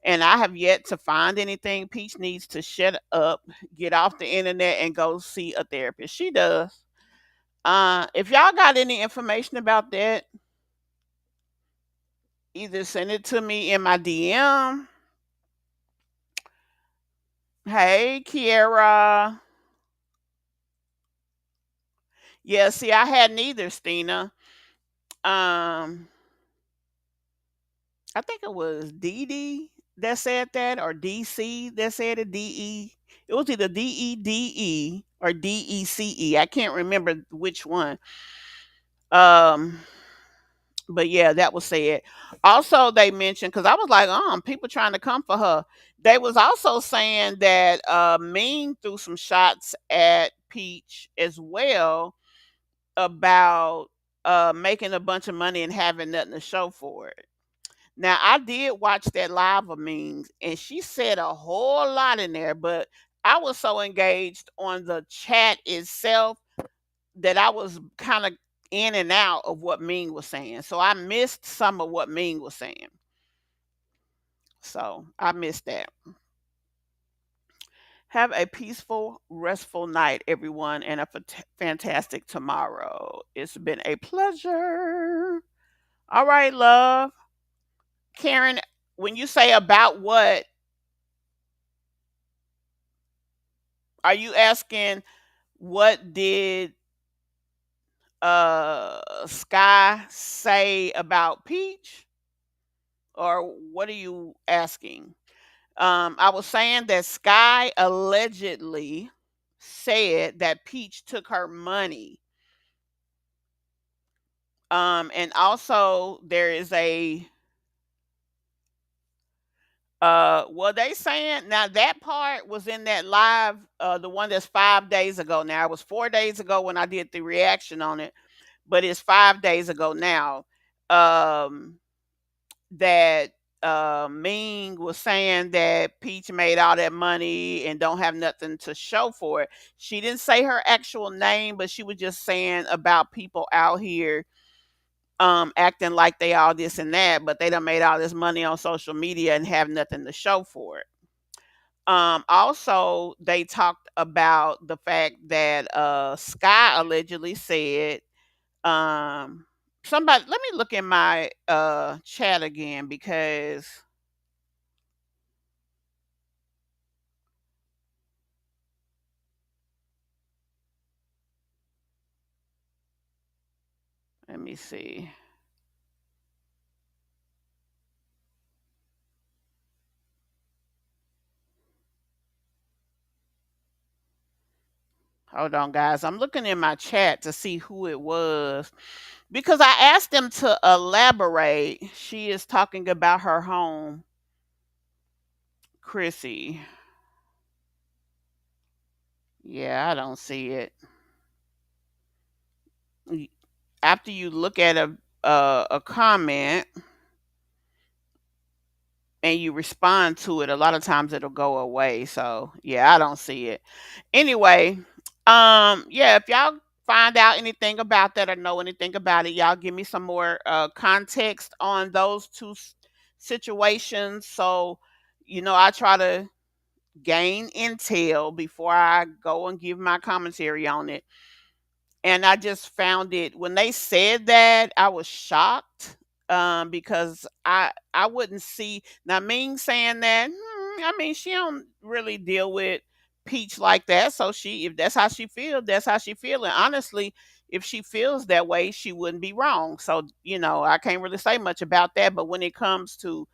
and I have yet to find anything. Peach needs to shut up, get off the internet, and go see a therapist. She does. If y'all got any information about that, either send it to me in my DM. Hey, Kiera. Yeah, see, I had neither, Stina. Um, I think it was Dee that said that, or DC that said it. DE. It was either DEDE or DECE. I can't remember which one. Um, but yeah, that was said. Also, they mentioned because I was like, people trying to come for her. They was also saying that Ming threw some shots at Peach as well about making a bunch of money and having nothing to show for it. Now, I did watch that live of Ming's, and she said a whole lot in there, but I was so engaged on the chat itself that I was kind of in and out of what Ming was saying. So I missed some of what Ming was saying. So I missed that. Have a peaceful, restful night, everyone, and a fantastic tomorrow. It's been a pleasure. All right, love. Karen, when you say about what, are you asking what did Sky say about Peach? Or what are you asking? I was saying that Sky allegedly said that Peach took her money. And also there is a well, they saying now that part was in that live, the one that's 5 days ago. Now it was 4 days ago when I did the reaction on it, but it's 5 days ago now. Um, that Ming was saying that Peach made all that money and don't have nothing to show for it. She didn't say her actual name, but she was just saying about people out here acting like they all this and that, but they done made all this money on social media and have nothing to show for it. Also, they talked about the fact that Sky allegedly said, um, somebody, let me look in my chat again because let me see. Hold on, guys. I'm looking in my chat to see who it was because I asked them to elaborate. She is talking about her home, Chrissy. Yeah, I don't see it. After you look at a comment and you respond to it, a lot of times it'll go away. So yeah, I don't see it. Anyway, yeah, if y'all find out anything about that or know anything about it, y'all give me some more context on those two situations. So, I try to gain intel before I go and give my commentary on it. And I just found it when they said that, I was shocked, because I wouldn't see now Ming saying that. I mean, she don't really deal with Peach like that. So she, if that's how she feels, that's how she feel. And honestly, if she feels that way, she wouldn't be wrong. So I can't really say much about that. But when it comes to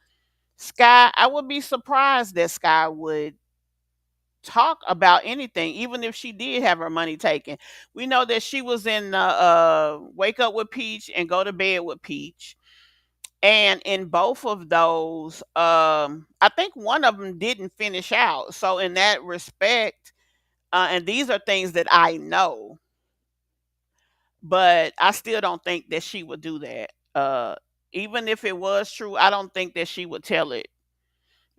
Sky, I would be surprised that Sky would talk about anything, even if she did have her money taken. We know that she was in Wake Up with Peach and Go to Bed with Peach. And in both of those, I think one of them didn't finish out. So in that respect, and these are things that I know, but I still don't think that she would do that. Even if it was true, I don't think that she would tell it.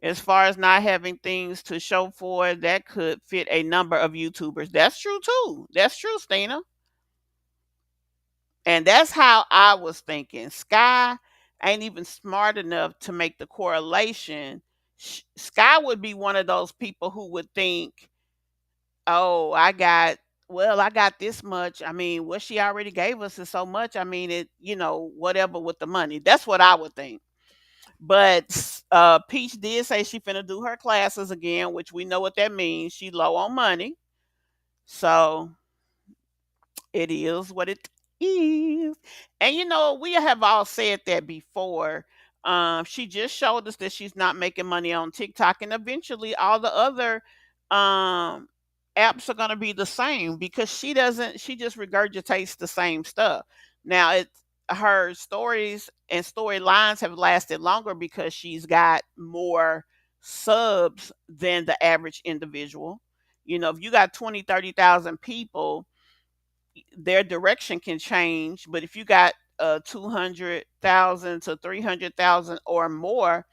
As far as not having things to show for it, that could fit a number of YouTubers. That's true too. That's true, Stina. And that's how I was thinking. Sky ain't even smart enough to make the correlation. Sky would be one of those people who would think, oh, I got this much. I mean, what she already gave us is so much. I mean, whatever with the money. That's what I would think. But Peach did say she finna do her classes again, which we know what that means. She low on money. So it is what it is. And we have all said that before. She just showed us that she's not making money on TikTok, and eventually all the other um apps are gonna be the same because she just regurgitates the same stuff. Now her stories and storylines have lasted longer because she's got more subs than the average individual. If you got 20, 30,000 people, their direction can change. But if you got 200,000 to 300,000 or more,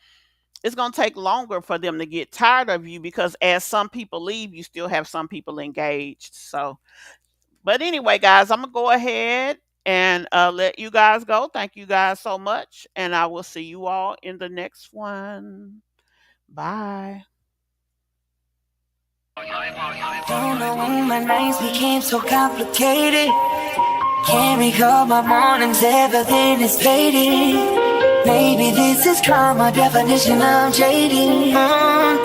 it's going to take longer for them to get tired of you because as some people leave, you still have some people engaged. So, but anyway, guys, I'm going to go ahead and let you guys go. Thank you guys so much. And I will see you all in the next one. Bye. Don't know when my nights became so complicated. Can't recall my mornings, everything is fading. Maybe this is karma, definition of jading.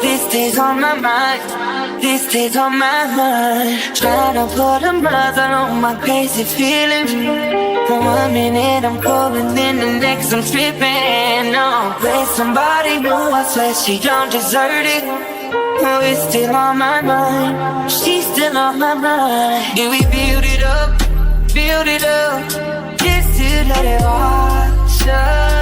This stays on my mind, this stays on my mind. Trying to put a muzzle on my crazy feelings. For 1 minute I'm cold and then the next I'm tripping. No, with somebody new, I swear she don't deserve it. Oh, it's still on my mind, she's still on my mind. Do we build it up, just to let it wash up?